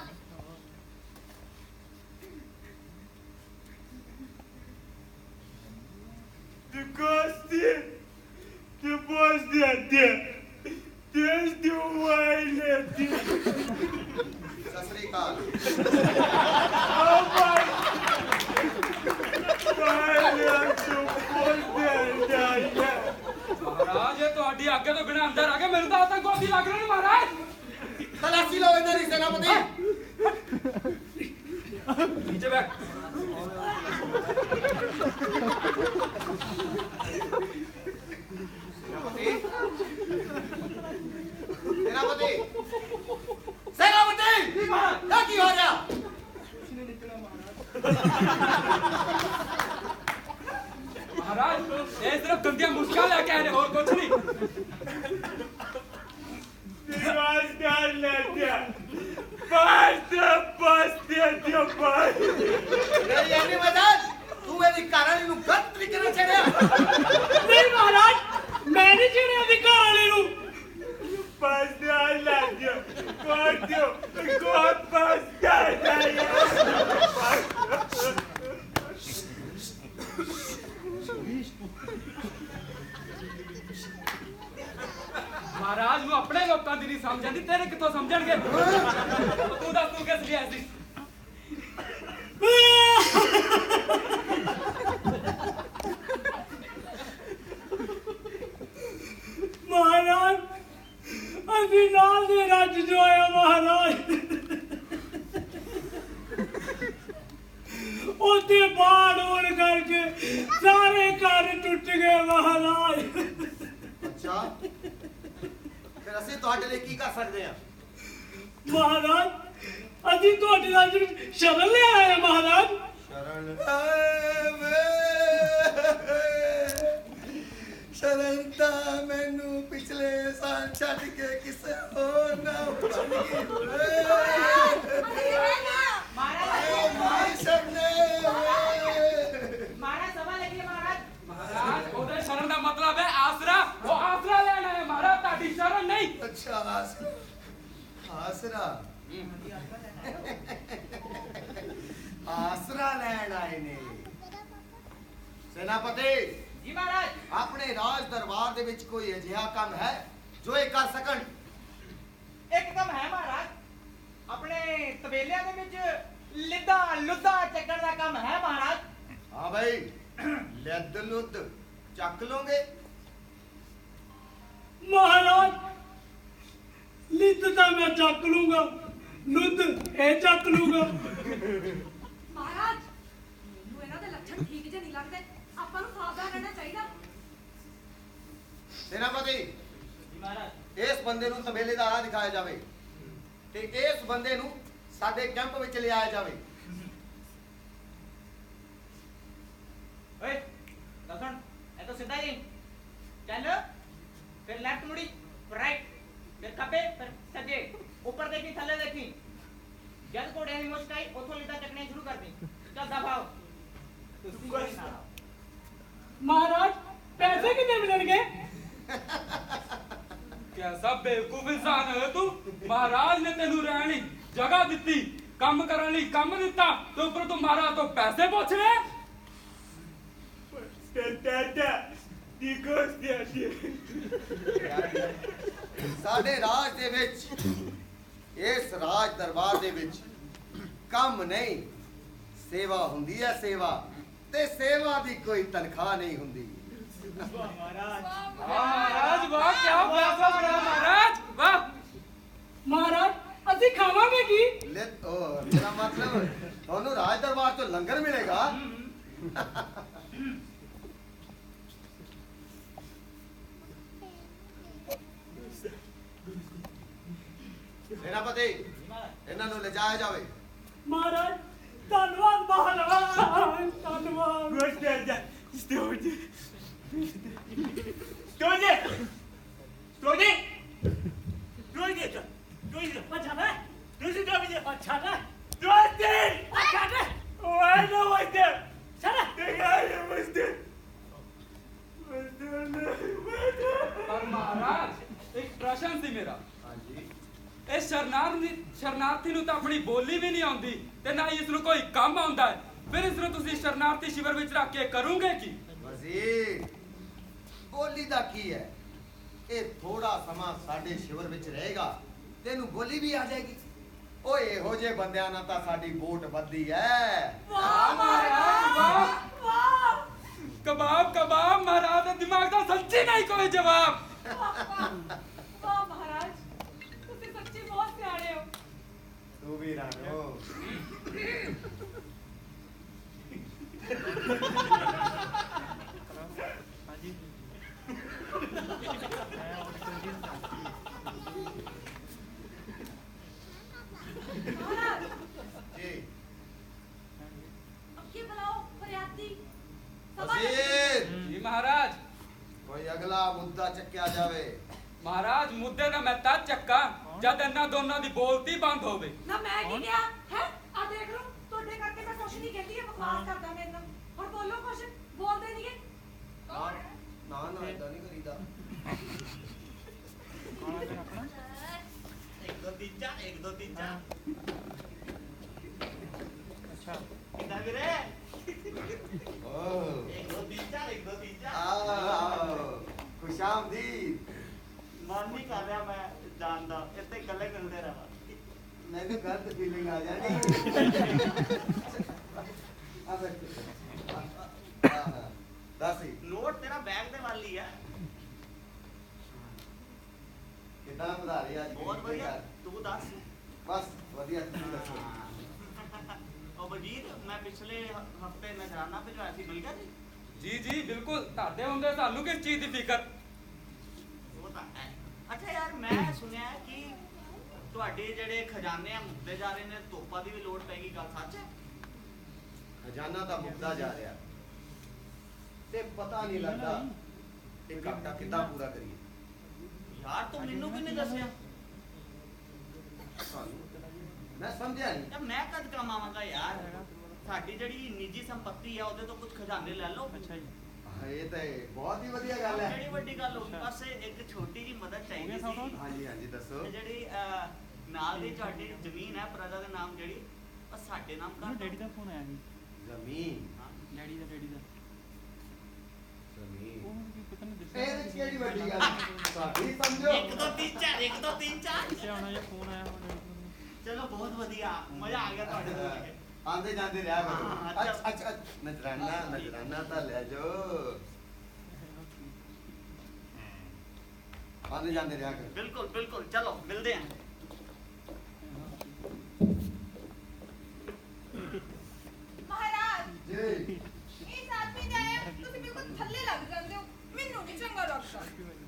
सत श्री अकाल। महाराज ये ਤੁਹਾਡੀ ਆਗੇ ਤੋਂ ਬਿਨਾਂ ਅੰਦਰ ਆ ਕੇ ਮੈਨੂੰ ਤਾਂ ਆਤੰਕਵਾਦੀ ਲੱਗ ਰਹੇ ਨੇ महाराज। तलाशी लो इधर ही सेनापति। नीचे बैठ। सेनापति सेनापति क्या की हो गया? महाराज ये सिर्फ गंदियां मुश्किल लेके आए और कुछ नहीं। नहीं यानी मदद तू मेरी कारण ਨੂੰ ਗਲਤ ਤਰੀਕੇ ਨਾਲ ਛੇੜਿਆ। ਨਹੀਂ ਮਹਾਰਾਜ, ਮੈਂ ਨਹੀਂ ਛੇੜਿਆ ਅਧਿਕਾਰ ਵਾਲੇ ਨੂੰ। महाराज ਨੂੰ ਆਪਣੇ ਕਿੱਥੋਂ ਸਮਝਣਗੇ ਉਹ ਤੂੰ ਦੱਸ ਤੂੰ ਕਿਸ ਲਈ ਆਇਆ ਸੀ ਮਹਾਰਾਜ ਅਸੀਂ ਨਾਲ ਦੇ ਰੱਜ ਜੋ ਆਇਆ ਮਹਾਰਾਜ ਉੱਥੇ ਬਾੜ ਹੋਣ ਕਰਕੇ ਸਾਰੇ ਘਰ ਟੁੱਟ ਗਏ ਮਹਾਰਾਜ ਅੱਛਾ ਫਿਰ ਅਸੀਂ ਤੁਹਾਡੇ ਲਈ ਕੀ ਕਰ ਸਕਦੇ ਹਾਂ? ਮਹਾਰਾਜ ਅਸੀਂ ਤੁਹਾਡੇ ਨਾਲ ਸ਼ਰਨ ਲੈ ਆਏ ਹਾਂ ਮਹਾਰਾਜ ਸ਼ਰਨ ਸ਼ਰਨ ਤਾਂ ਮੈਨੂੰ ਪਿਛਲੇ ਸਾਲ ਛੱਡ ਕੇ ਕਿਸੇ ਹੋਰ ਨਾ ਅਸੀਂ ਰਹਿਣਾ महाराज महाराज सभा लगी है महाराज ਮਹਾਰਾਜ ਉਹਦੇ ਸ਼ਰਨ ਦਾ ਮਤਲਬ ਹੈ ਆਸਰਾ ਉਹ ਆਸਰਾ ਲੈਣ ਆਇਆ ਮਹਾਰਾਜ ਤੁਹਾਡੀ ਸ਼ਰਨ ਨਹੀਂ ਅੱਛਾ ਆਸਰਾ ਆਸਰਾ ਲੈਣ ਆਏ ਨੇ ਸੈਨਾਪਤੀ जी महाराज ਆਪਣੇ ਰਾਜ ਦਰਬਾਰ ਦੇ ਵਿੱਚ ਕੋਈ ਅਜਿਹਾ ਕੰਮ ਹੈ ਜੋ ਇਹ ਕਰ ਸਕਣ? एक कम है महाराज अपने तबेलिया ਦੇ ਵਿੱਚ ਲਿੱਦਾ ਲੁੱਦਾ ਚੱਕਣ ਦਾ ਕੰਮ ਹੈ महाराज ਹਾਂ ਭਾਈ ਲੱਦ ਲੁੱਦ ਚੱਕ ਲੋਗੇ? ਮਹਾਰਾਜ ਲਿੱਦ ਤਾਂ ਮੈਂ ਚੱਕ ਲੂੰਗਾ ਲੁੱਦ ਇਹ ਚੱਕ ਲੂੰਗਾ ਮਹਾਰਾਜ ਮੈਨੂੰ ਇਹਨਾਂ ਦੇ ਲੱਛਣ ਠੀਕ ਜਿਹੇ ਨਹੀਂ ਲੱਗਦੇ ਆਪਾਂ ਨੂੰ ਸਾਵਧਾਨ ਰਹਿਣਾ ਚਾਹੀਦਾ ਸੈਨਾਪਤੀ जी महाराज ਇਸ ਬੰਦੇ ਨੂੰ ਤਬੇਲੇ ਦਾ ਰਾਹ ਦਿਖਾਇਆ ਜਾਵੇ ਤੇ ਇਸ ਬੰਦੇ ਨੂੰ ਸਾਡੇ ਕੈਂਪ ਵਿੱਚ ਲਿਆਇਆ ਜਾਵੇ ओए लसन ये तो सीधा ही चल फिर लेफ्ट मुड़ी फिर राइट फिर खब्बे फिर सज्जे ऊपर देखी थल्ले देखी जद को डेनी मुस्काई ओथो लिदा चकने शुरू कर दी चल दबाओ ਮਹਾਰਾਜ ਪੈਸੇ ਕਿੰਨੇ ਮਿਲਣਗੇ कैसा बेवकूफ इंसान है तू महाराज ने तेनू रहने ਲਈ ਜਗ੍ਹਾ ਦਿੱਤੀ ਕੰਮ ਕਰਨ ਲਈ ਕੰਮ ਦਿੱਤਾ ਤੇ ਉੱਪਰ ਤੂੰ ਮਹਾਰਾਜ ਤੋਂ ਪੈਸੇ ਪੁੱਛ ਰਿਹਾ ਸਾਡੇ ਰਾਜ ਦੇ ਵਿੱਚ ਇਸ ਰਾਜ ਦਰਬਾਰ ਦੇ ਵਿੱਚ ਕੰਮ ਨਹੀਂ ਸੇਵਾ ਹੁੰਦੀ ਹੈ ਸੇਵਾ ਤੇ ਸੇਵਾ ਦੀ ਕੋਈ ਤਨਖਾਹ ਨਹੀਂ ਹੁੰਦੀ महाराज वाह क्या फैसला बना महाराज वाह ਮਹਾਰਾਜ ਅਸੀਂ ਖਾਵਾਂਗੇ ਕੀ ਲੈ ਉਹ ਮੇਰਾ ਮਤਲਬ ਤੁਹਾਨੂੰ ਰਾਜ ਦਰਬਾਰ ਤੋਂ ਲੰਗਰ ਮਿਲੇਗਾ ਸੈਨਾਪਤੀ ਇਹਨਾਂ ਨੂੰ ਲਿਜਾਇਆ ਜਾਵੇ ਮਹਾਰਾਜ ਧੰਨਵਾਦ ਮਹਾਰਾਜ ਧੰਨਵਾਦ ਅੱਛਾ ਨਾ ਅੱਛਾ ਨਾ ਅੱਛਾ ਨਾ ਚਲਾ पर महाराज एक प्रश्न सी मेरा ਹਾਂਜੀ ਇਹ ਸ਼ਰਨਾਰਥੀ ਨੂੰ ਤਾਂ ਆਪਣੀ ਬੋਲੀ ਵੀ ਨਹੀਂ ਆਉਂਦੀ ਤੇ ਨਾ ਹੀ ਇਸ ਨੂੰ ਕੋਈ ਕੰਮ ਆਉਂਦਾ ਹੈ ਫਿਰ ਇਸ ਨੂੰ ਤੁਸੀਂ ਸ਼ਰਨਾਰਥੀ ਸ਼ਿਵਰ ਵਿੱਚ ਰੱਖ ਕੇ ਕਰੋਗੇ ਕੀ ਵਜ਼ੀਰ ਬੋਲੀ ਦਾ ਕੀ ਹੈ ਇਹ ਥੋੜਾ ਸਮਾਂ ਸਾਡੇ ਸ਼ਿਵਰ ਵਿੱਚ ਰਹੇਗਾ ਤੈਨੂੰ ਬੋਲੀ ਵੀ ਆ ਜਾਏਗੀ ਓਏ ਇਹੋ ਜਿਹੇ ਬੰਦਿਆਂ ਨਾਲ ਤਾਂ ਸਾਡੀ ਵੋਟ ਵੱਧਦੀ ਹੈ ਵਾਹ ਮਹਾਰਾਜ ਵਾਹ ਵਾਹ ਕਬਾਬ ਕਬਾਬ ਮਹਾਰਾਜ ਦੇ ਦਿਮਾਗ ਦਾ ਸੱਚੀ ਨਹੀਂ ਕੋਈ ਜਵਾਬ ਵਾਹ ਮਹਾਰਾਜ ਤੁਸੀਂ ਸੱਚੀ ਬਹੁਤ ਸਿਆਣੇ ਹੋ ਤੂੰ ਵੀ ਰਾਣੋ ਮਹਾਰਾਜ ਜੀ ਅੱਗੇ ਬੁਲਾਓ ਫਰਿਆਦੀ ਸਭਾ ਵਜ਼ੀਰ ਜੀ ਮਹਾਰਾਜ ਕੋਈ ਅਗਲਾ ਮੁੱਦਾ ਚੱਕਿਆ ਜਾਵੇ ਮਹਾਰਾਜ ਮੁੱਦੇ ਦਾ ਮੈਂ ਤਦ ਚੱਕਾ ਜਦ ਇਹਨਾਂ ਦੋਨਾਂ ਦੀ ਬੋਲਤੀ ਬੰਦ ਹੋਵੇ ਨਾ ਮੈਂ ਕੀ ਕਿਹਾ ਹੈ ਆ ਦੇਖ ਲਓ ਤੁਹਾਡੇ ਕਰਕੇ ਮੈਂ ਕੁਛ ਨਹੀਂ ਕਹਿੰਦੀ ਇਹ ਬਕਵਾਸ ਕਰਦਾ ਮੇਰੇ ਨਾਲ ਹੁਣ ਬੋਲੋ ਕੁਛ ਬੋਲਦੇ ਨਹੀਂਗੇ ਨਾ ਨਾ ਇਦਾਂ ਨਹੀਂ ਕਰੀਦਾ एक दो तीन चार अच्छा कितना गिरे ਓਹ एक दो तीन चार ਆਓ ਖੁਸ਼ਾਮਦੀਦ मन नहीं कर रहा मैं ਜਾਣ ਦਾ ਇੱਥੇ ਇਕੱਲੇ ਮਿਲਦੇ ਰਹਾਂਗੇ। ਮੈਨੂੰ ਗਲਤ ਫੀਲਿੰਗ ਆ ਜਾਣੀ ਆ ਬੈਠ ਦੱਸੀ ਨੋਟ ਤੇਰਾ ਬੈਗ ਦੇ ਵੱਲ ਹੀ ਹੈ। ਕਿੱਦਾਂ ਵਧਾ ਰਹੀ ਅੱਜ ਬਹੁਤ ਵਧੀਆ, ਤੂੰ ਦੱਸ। ਬਸ ਵਧੀਆ ਤੁਸੀਂ ਦੱਸੋ। ਉਹ ਵਜੀਰ, ਮੈਂ ਪਿਛਲੇ ਹਫਤੇ ਨਜ਼ਰਾਨਾ ਭਿਜਵਾਇਆ ਸੀ, ਮਿਲ ਗਿਆ ਜੀ? ਜੀ ਬਿਲਕੁਲ, ਤੁਹਾਡੇ ਹੁੰਦੇ ਸਾਨੂੰ ਕਿਸ ਚੀਜ਼ ਦੀ ਫਿਕਰ। ਉਹ ਤਾਂ ਹੈ। ਅੱਛਾ ਯਾਰ, ਮੈਂ ਸੁਣਿਆ ਕਿ ਤੁਹਾਡੇ ਜਿਹੜੇ ਖਜ਼ਾਨੇ ਆ ਮੁੱਕਦੇ ਜਾ ਰਹੇ ਨੇ, ਤੋਪਾਂ ਦੀ ਵੀ ਲੋੜ ਪੈਗੀ, ਗੱਲ ਸੱਚ ਹੈ? ਖਜ਼ਾਨਾ ਤਾਂ ਮੁੱਕਦਾ ਜਾ ਰਿਹਾ ਤੇ ਪਤਾ ਨਹੀਂ ਲੱਗਦਾ ਇਹ ਘਾਟਾ ਕਿੱਦਾਂ ਪੂਰਾ ਕਰੀਏ। ਯਾਰ ਤੂੰ ਮੈਨੂੰ ਕਿਉਂ ਨਹੀਂ ਦੱਸਿਆ? ਮੈਂ ਸਮਝਿਆ ਨਹੀਂ। ਯਾਰ ਮੈਂ ਕਦ ਕੰਮ ਆਵਾਂਗਾ ਯਾਰ? ਸਾਡੀ ਜਿਹੜੀ ਨਿੱਜੀ ਸੰਪत्ति ਆ ਉਹਦੇ ਤੋਂ ਕੁਝ ਖਜ਼ਾਨੇ ਲੈ ਲਓ। ਅੱਛਾ ਜੀ, ਇਹ ਤਾਂ ਬਹੁਤ ਹੀ ਵਧੀਆ ਗੱਲ ਹੈ। ਕਿਹੜੀ ਵੱਡੀ ਗੱਲ ਹੋਈ? ਬਸ ਇੱਕ ਛੋਟੀ ਜੀ ਮਦਦ ਚਾਹੀਦੀ ਸੀ। ਹਾਂਜੀ ਦੱਸੋ। ਤੇ ਜਿਹੜੀ ਨਾਲ ਦੀ ਤੁਹਾਡੀ ਜ਼ਮੀਨ ਹੈ ਪ੍ਰਜਾ ਦੇ ਨਾਮ, ਜਿਹੜੀ ਉਹ ਸਾਡੇ ਨਾਮ ਕਰ ਦਿਓ। ਡੈਡੀ ਦਾ ਫੋਨ ਆਇਆ ਸੀ। ਜ਼ਮੀਨ ਹਾਂ, ਡੈਡੀ ਦਾ ਜ਼ਮੀਨ ਉਹ ਕੀ ਪਤਾ ਨਹੀਂ ਦੱਸਿਆ। ਇਹ ਵਿੱਚ ਕਿਹੜੀ ਵੱਡੀ ਗੱਲ ਸਾਡੀ ਸਮਝੋ। 1 2 3 4 1 2 3 4। ਕਿੱਥੇ ਆਉਣਾ ਜਾਂ ਫੋਨ ਆਇਆ ਵਾ ਡੈਡੀ ਨੂੰ। ਚਲੋ ਬਹੁਤ ਵਧੀਆ, ਮਜ਼ਾ ਆ ਗਿਆ ਤੁਹਾਡੇ ਨਾਲ ਮਿਲ ਕੇ। ਆਂਦੇ ਜਾਂਦੇ ਰਿਹਾ ਕਰੋ। ਹਾਂ, ਅੱਛਾ ਨਜ਼ਰਾਨਾ ਤਾਂ ਲੈ ਜਾਓ। ਆਂਦੇ ਜਾਂਦੇ ਰਿਹਾ ਕਰੋ। ਬਿਲकुल बिल्कुल, चलो मिलते हैं। ਮਹਾਰਾਜ ਜੀ ਇਸ ਆਦਮੀ ਦਾ ਹੈ, ਤੁਸੀਂ ਬਿਲਕੁਲ ਥੱਲੇ ਲੱਗ ਜਾਂਦੇ ਹੋ, ਮੈਨੂੰ ਨਹੀਂ ਚੰਗਾ ਲੱਗਦਾ।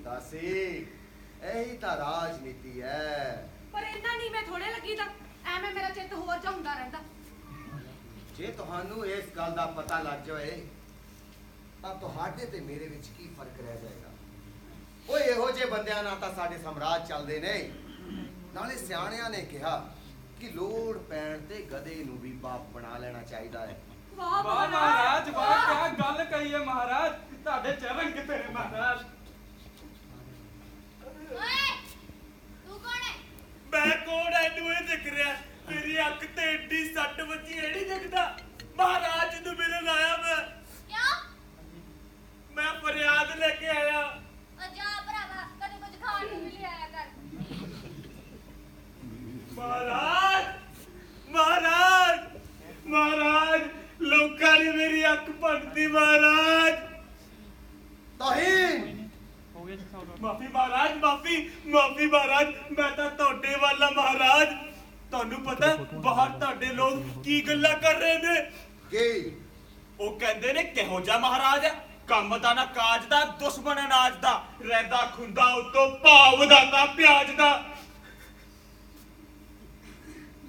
ਦਾਸੀ ਇਹੀ ਤਾਂ ਰਾਜਨੀਤੀ ਹੈ। ਪਰ ਇੰਨਾ ਨਹੀਂ ਮੈਂ ਥੋੜੇ ਲੱਗੀ ਤਾਂ ਐਵੇਂ ਮੇਰਾ ਚਿੱਤ ਹੋਰ ਜਿਹਾ ਹੁੰਦਾ ਰਹਿੰਦਾ। ਜੇ ਤੁਹਾਨੂੰ ਇਸ ਗੱਲ ਦਾ ਪਤਾ ਲੱਗ ਜਾਏ ਤਾਂ ਤੁਹਾਡੇ ਤੇ ਮੇਰੇ ਵਿੱਚ ਕੀ ਫਰਕ ਰਹਿ ਜਾਏਗਾ। ਓਏ ਇਹੋ ਜਿਹੇ ਬੰਦਿਆਂ ਨਾਲ ਤਾਂ ਸਾਡੇ ਸਾਮਰਾਜ ਚੱਲਦੇ ਨੇ। ਨਾਲੇ ਸਿਆਣਿਆਂ ਨੇ ਕਿਹਾ ਕਿ ਲੋੜ ਪੈਣ ਤੇ ਗਧੇ ਨੂੰ ਵੀ ਬਾਪ ਬਣਾ ਲੈਣਾ ਚਾਹੀਦਾ ਹੈ। ਵਾਹ ਵਾਹ ਮਹਾਰਾਜ, ਵਾਹ ਕੀ ਗੱਲ ਕਹੀ ਹੈ ਮਹਾਰਾਜ। ਤੁਹਾਡੇ ਚਰਨ ਕਿੱਥੇ ਨੇ ਮਹਾਰਾਜ? ਓਏ ਤੂੰ ਕੌਣ ਹੈ? ਮੈਂ ਕੌਣ ਐ ਨੂੰ ਇਹ ਦਿਖ ਰਿਹਾ? ਮੇਰੀ ਅੱਖ ਤੇ ਏਡੀ ਸੱਟ ਵੱਜੀ ਇਹ ਨਹੀਂ ਦਿਖਦਾ। ਮਹਾਰਾਜ ਨੂੰ ਮਿਲਣ ਆਇਆ ਕਿਉਂ? ਮੈਂ ਫਰਿਆਦ ਲੈ ਕੇ ਆਇਆ। ਜਾ ਭਰਾਵਾ, ਕਦੇ ਕੁਝ ਖਾਣ ਨੂੰ ਵੀ ਲਿਆਇਆ ਕਰ। ਮਹਾਰਾਜ ਲੋਕਾਂ ਨੇ ਮੇਰੀ ਅੱਖ ਭੰਨਤੀ ਮਹਾਰਾਜ। ਤਾਹੀਨ ਹੋ ਗਿਆ ਜੀ ਸੌਦਾ। ਮਾਫੀ ਮਹਾਰਾਜ, ਮਾਫੀ ਮਹਾਰਾਜ। ਮੈਂ ਤਾਂ ਤੁਹਾਡੇ ਵਾਲਾ ਮਹਾਰਾਜ। ਤੁਹਾਨੂੰ ਪਤਾ ਬਾਹਰ ਤੁਹਾਡੇ ਲੋਕ ਕੀ ਗੱਲਾਂ ਕਰ ਰਹੇ ਨੇ? ਕੀ ਉਹ ਕਹਿੰਦੇ ਨੇ ਕਿਹੋ ਜਿਹਾ ਮਹਾਰਾਜ ਹੈ, ਕੰਮ ਦਾ ਨਾ ਕਾਜ ਦਾ, ਦੁਸ਼ਮਣ ਅਨਾਜ ਦਾ, ਰਹਿੰਦਾ ਖੁੰਦਾ ਉਤੋਂ ਭਾਵ ਵਧਾਤਾ ਪਿਆਜ ਦਾ।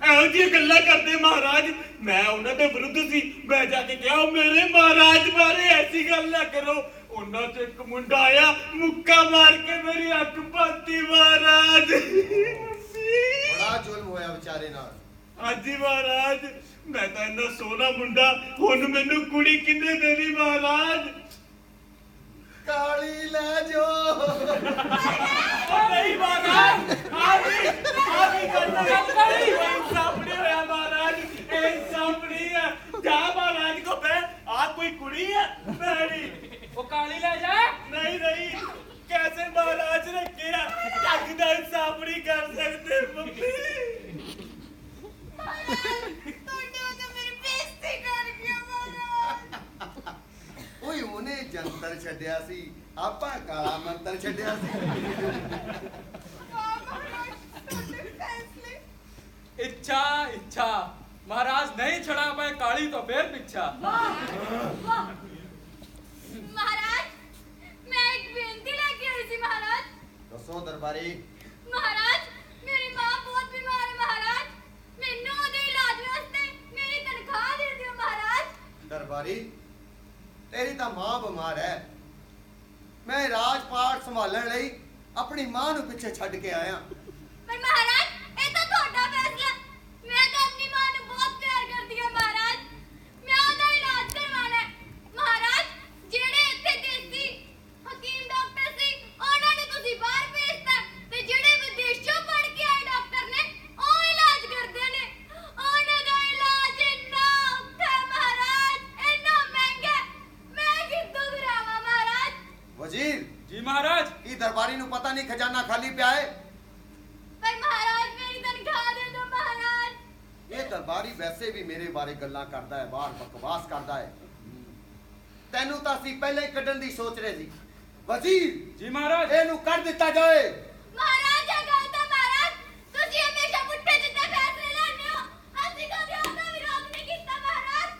ਇਹੋ ਜਿਹੀਆਂ ਗੱਲਾਂ ਕਰਦੇ ਮਹਾਰਾਜ। ਮੈਂ ਉਹਨਾਂ ਦੇ ਵਿਰੁੱਧ ਸੀ। ਮੈਂ ਜਾ ਕੇ ਕਿਹਾ ਮੇਰੇ ਮਹਾਰਾਜ ਬਾਰੇ ਐਸੀ ਗੱਲ ਨਾ ਕਰੋ। ਉਹਨਾਂ ਚ ਇੱਕ ਮੁੰਡਾ ਆਇਆ, ਮੁੱਕਾ ਮਾਰ ਕੇ ਮੇਰੀ ਅੱਖ ਭੰਨਤੀ ਮਹਾਰਾਜ। ਬੜਾ ਜ਼ੁਲਮ ਹੋਇਆ ਵਿਚਾਰੇ ਨਾਲ। ਹਾਂਜੀ ਮਹਾਰਾਜ, ਮੈਂ ਤਾਂ ਇੰਨਾ ਸੋਹਣਾ ਮੁੰਡਾ, ਹੁਣ ਮੈਨੂੰ ਕੁੜੀ ਕਿੰਨੇ ਦੇਣੀ ਮਹਾਰਾਜ? ਕਾਲੀ ਲੈ ਜੋ। ਨਹੀਂ ਮਹਾਰਾਜ, ਆਹੀ ਗੱਲ ਕਰੀ। ਇਨਸਾਫ ਨਹੀਂ ਹੋਇਆ ਮਹਾਰਾਜ, ਇਨਸਾਫ ਨਹੀਂ ਹੈ। ਜਾ ਮਹਾਰਾਜ ਕੋ ਬੈ, ਆ ਕੋਈ ਕੁੜੀ ਹੈ ਮੇਰੀ? ਉਹ ਕਾਲੀ ਲੈ ਜਾ। ਨਹੀਂ कैसे महाराज ने किया? ढंग का इंसाफ नहीं कर सकते मम्मी। ਓਏ ਉਹਨੇ ਜੰਤਰ ਛੱਡਿਆ ਸੀ, ਆਪਾਂ ਕਾਲਾ ਮੰਤਰ ਛੱਡਿਆ ਸੀ। इच्छा इच्छा महाराज नहीं छड़ा पाए काली तो फिर पीछा। महाराज मैं एक बेनती लेके आई थी महाराज। ਦੱਸੋ ਦਰਬਾਰੀ। महाराज मेरी मां बहुत बीमार है महाराज, मैनू ਉਹਦੇ ਇਲਾਜ ਵਾਸਤੇ ਮੇਰੀ ਤਨਖਾਹ ਦੇ ਦਿਓ महाराज। ਦਰਬਾਰੀ ਤੇਰੀ ਤਾਂ ਮਾਂ ਬਿਮਾਰ ਹੈ, ਮੈਂ ਰਾਜ ਪਾਠ ਸੰਭਾਲਣ ਲਈ ਆਪਣੀ ਮਾਂ ਨੂੰ ਪਿੱਛੇ ਛੱਡ ਕੇ ਆਇਆ। पर महाराज ਇਹ ਤਾਂ ਤੁਹਾਡਾ ਫੈਸਲਾ। ਮੈਂ ਤਾਂ ਆਪਣੀ ਮਾਂ ਨੂੰ ਬਹੁਤ ਪਿਆਰ ਕਰਦੀ ਹਾਂ महाराज, ਮੈਂ ਉਹਦਾ ਇਲਾਜ ਕਰਵਾਉਣਾ ਹੈ। महाराज ਜਿਹੜੇ ਇੱਥੇ ਦੇਸੀ ਹਕੀਮ ਡਾਕਟਰ ਸੀ ਉਹਨਾਂ ਨੇ ਤੁਸੀਂ ਬਾਹਰ ਭੇਜਤਾ, ਤੇ ਜਿਹੜੇ ਵਿਦੇਸ਼ੋਂ ਪੜ੍ਹ ਕੇ ਆਏ ਡਾਕਟਰ ਨੇ ਉਹ ਇਲਾਜ ਕਰਦੇ ਨੇ। ਉਹਨਾਂ ਦਾ ਇਲਾਜ ਇੰਨਾ ਔਖਾ ਹੈ महाराज, ਇੰਨਾ ਮਹਿੰਗਾ ਹੈ, ਮੈਂ ਕਿੱਥੋਂ ਕਰਾਵਾਂ महाराज? ਵਜ਼ੀਰ जी महाराज। ਕੀ ਦਰਬਾਰੀ ਨੂੰ ਪਤਾ ਨਹੀਂ ਖਜ਼ਾਨਾ ਖਾਲੀ ਪਿਆ ਹੈ? ਦਰਬਾਰੀ ਵੈਸੇ ਵੀ ਮੇਰੇ ਬਾਰੇ ਗੱਲਾਂ ਕਰਦਾ ਹੈ, ਬਾਹਰ ਬਕਵਾਸ ਕਰਦਾ ਹੈ। ਤੈਨੂੰ ਤਾਂ ਅਸੀਂ ਪਹਿਲਾਂ ਹੀ ਕੱਢਣ ਦੀ ਸੋਚ ਰਹੇ ਸੀ। ਵਜ਼ੀਰ ਜੀ ਮਹਾਰਾਜ। ਇਹਨੂੰ ਕੱਢ ਦਿੱਤਾ ਜਾਏ। ਮਹਾਰਾਜ ਇਹ ਗੱਲ ਤਾਂ ਮਹਾਰਾਜ ਤੁਸੀਂ ਹਮੇਸ਼ਾ ਪੁੱਠੇ ਸਿੱਧੇ ਫੈਸਲੇ ਲੈਂਦੇ ਹੋ। ਅਸੀਂ ਕਦੇ ਉਹਦਾ ਵਿਰੋਧ ਨਹੀਂ ਕੀਤਾ ਮਹਾਰਾਜ।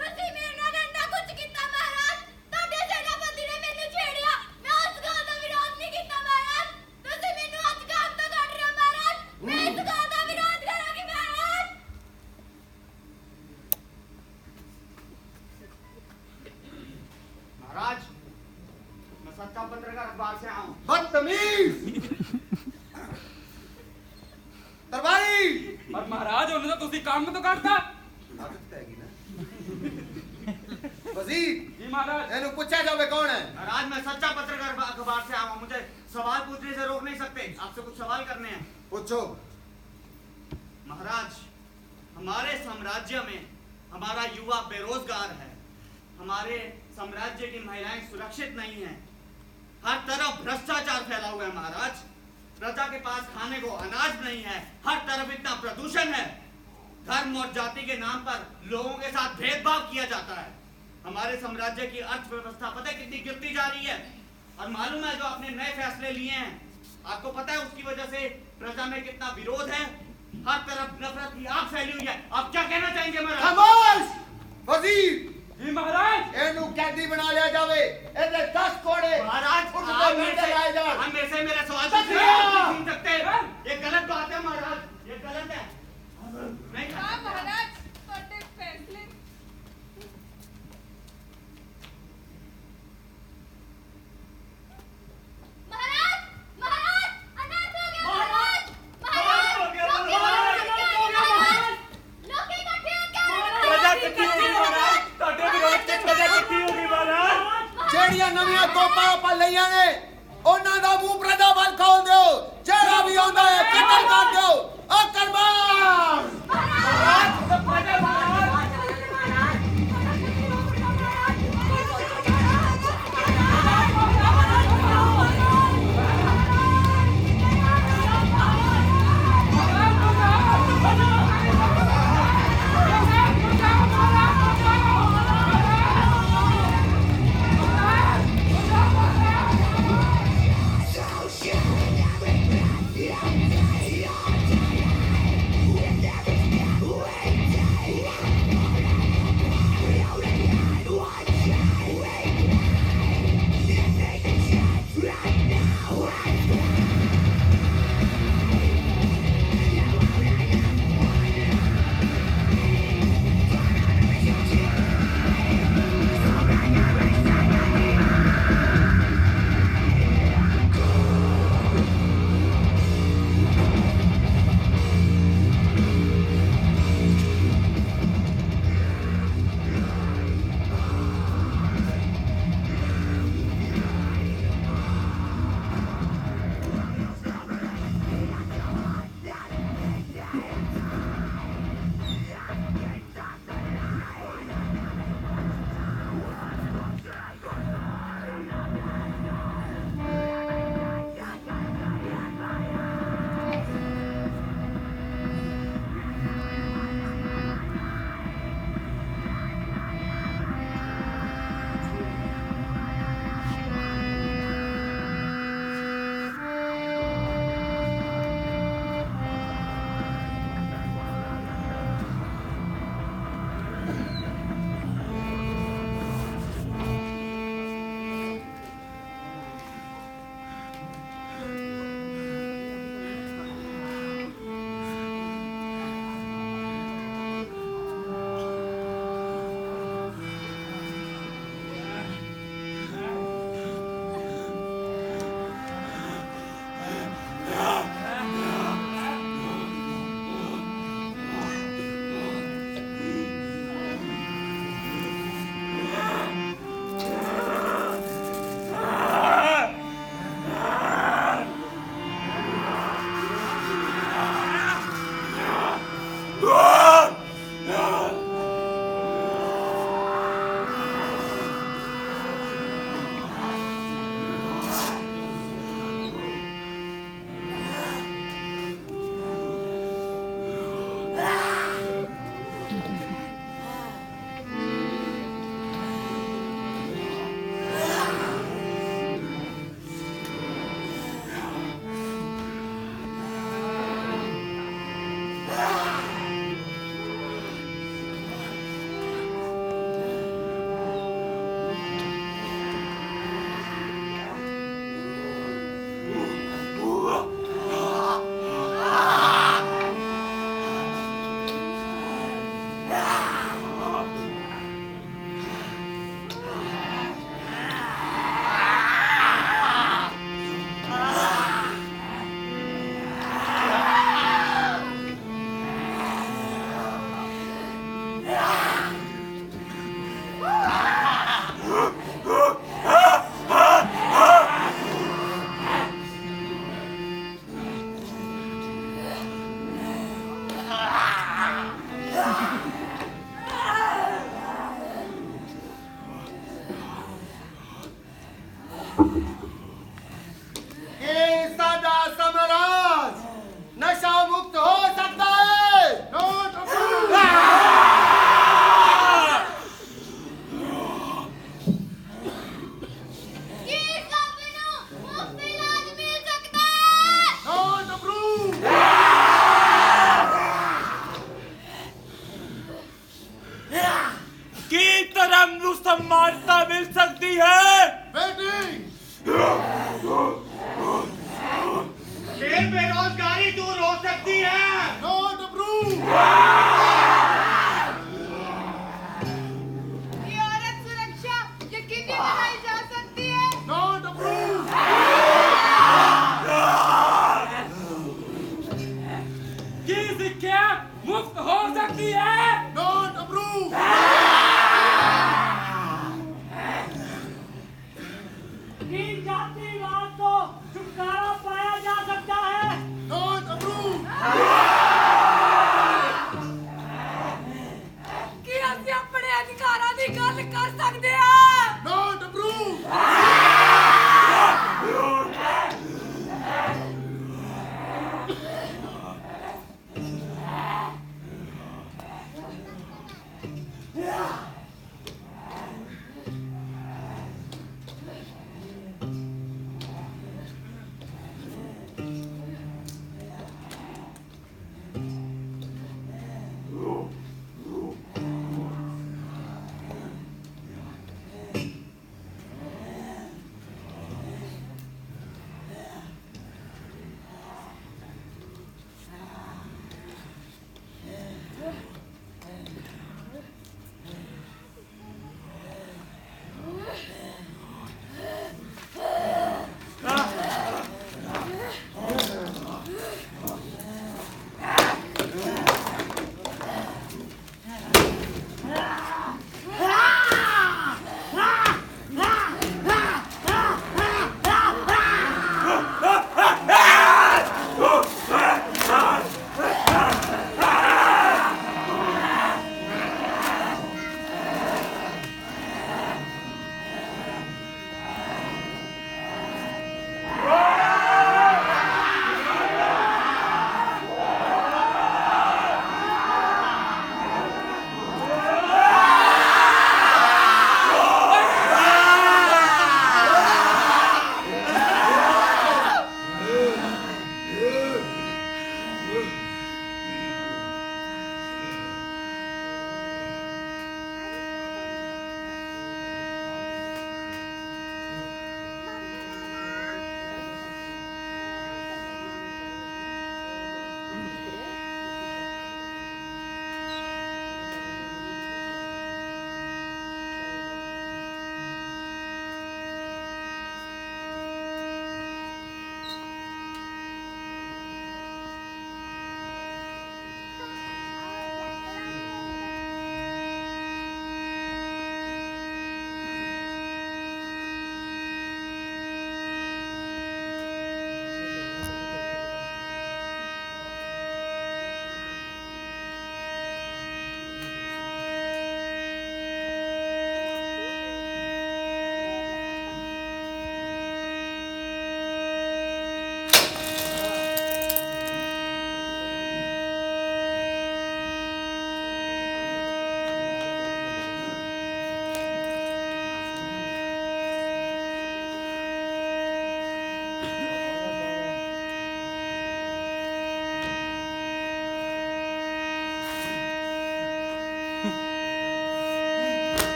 ਤੁਸੀਂ ਮੇਰੇ ਨਾਲ ਇੰਨਾ ਕੁਝ ਕੀਤਾ ਮਹਾਰਾਜ। ਤੁਹਾਡੇ ਸੈਨਾਪਤੀ ਨੇ ਮੈਨੂੰ ਛੇੜਿਆ, ਮੈਂ ਉਸ ਗੱਲ ਦਾ ਵਿਰੋਧ ਨਹੀਂ ਕੀਤਾ ਮਹਾਰਾਜ। ਤੁਸੀਂ ਮੈਨੂੰ ਅੱਜ ਕੰਮ ਤੋਂ ਕੱਢ ਰਹੇ ਹੋ ਮਹਾਰਾਜ। ਮੈਂ ਇਸ ਗੱਲ ਦਾ ਵਿਰੋਧ ਕਰਾਂਗੀ ਮਹਾਰਾਜ। महाराज मैं सच्चा पत्रकार अखबार से आया हूँ। ਬਦਤਮੀਜ਼ ਦਰਬਾਰੀ ਪਰ ਮਹਾਰਾਜ ਉਹਨੂੰ ਤਾਂ ਤੁਸੀਂ ਕੰਮ ਤੋਂ ਕੱਢਤਾ। ਆਦਤ ਪੈ ਗਈ ਨਾ। ਵਜ਼ੀਰ ਜੀ ਮਹਾਰਾਜ। ਇਹਨੂੰ ਪੁੱਛਿਆ ਜਾਵੇ ਕੌਣ है। महाराज मैं सच्चा पत्रकार अखबार से आया हूँ। मुझे सवाल पूछने से रोक नहीं सकते। आपसे कुछ सवाल करने हैं। पूछो। महाराज हमारे साम्राज्य में हमारा युवा बेरोजगार है। हमारे साम्राज्य की महिलाएं सुरक्षित नहीं हैं। हर तरफ भ्रष्टाचार फैला हुआ है महाराज। प्रजा के पास खाने को अनाज नहीं है। हर तरफ इतना प्रदूषण है। धर्म और जाति के नाम पर लोगों के साथ भेदभाव किया जाता है। हमारे साम्राज्य की अर्थव्यवस्था पता है कितनी गिरती जा रही है। और मालूम है जो आपने नए फैसले लिए हैं, आपको पता है उसकी वजह से प्रजा में कितना विरोध है। हर तरफ नफरत की आग फैली हुई है। आप क्या कहना चाहेंगे महाराज? खामोश वजीर जी महाराज। ਇਹਨੂੰ ਕੈਦੀ ਬਣਾ ਲਿਆ ਜਾਵੇ। ਇਹਦੇ 10 ਕੋੜੇ महाराज खुद आप को मेरे नीचे से- लाए जाओ। हम मेरे से मेरा सवाल सत्या! नहीं सुन सकते। ये गलत बात है महाराज, ये गलत है। नहीं कर हाँ सकते। महाराज ਤੁਹਾਡੇ ਫੈਸਲੇ महाराज महाराज अनाथ हो गया महाराज महाराज हो गया, लोग महाराज, इकट्ठे हो गए, महाराज लोग इकट्ठे हो गए प्रजा इकट्ठी हो गई महाराज। ਤੁਹਾਡੇ ਵਿਰੋਧ ਤੇ ਪ੍ਰਜਾ ਇਕੱਠੀ ਹੋ ਗਈ महाराज। ਜਿਹੜੀਆਂ ਨਵੀਆਂ ਤੋਪਾਂ ਆਪਾਂ ਲਈਆਂ ਨੇ ਉਹਨਾਂ ਦਾ ਮੂੰਹ ਪ੍ਰਜਾ ਵੱਲ ਖੋਲ ਦਿਓ। ਜਿਹੜਾ ਵੀ ਆਉਂਦਾ ਹੈ ਕਤਲ ਕਰ ਦਿਓ। ਆ ਕਰਮਾਨ Yeah. ਕਿ ਸਾਡਾ ਸਮਰਾਜ ਨਸ਼ਾ ਮੁਕਤ ਹੋ ਸਕਦਾ ਹੈ। ਕੀ ਸਭ ਨੂੰ ਮੁਫਤ ਇਲਾਜ ਮਿਲ ਸਕਦਾ ਹੈ? ਕੀ ਧਰਮ ਨੂੰ ਸਮਾਨਤਾ ਮਿਲ ਸਕਦੀ ਹੈ? खेल बेरोजगारी दूर हो सकती है। No,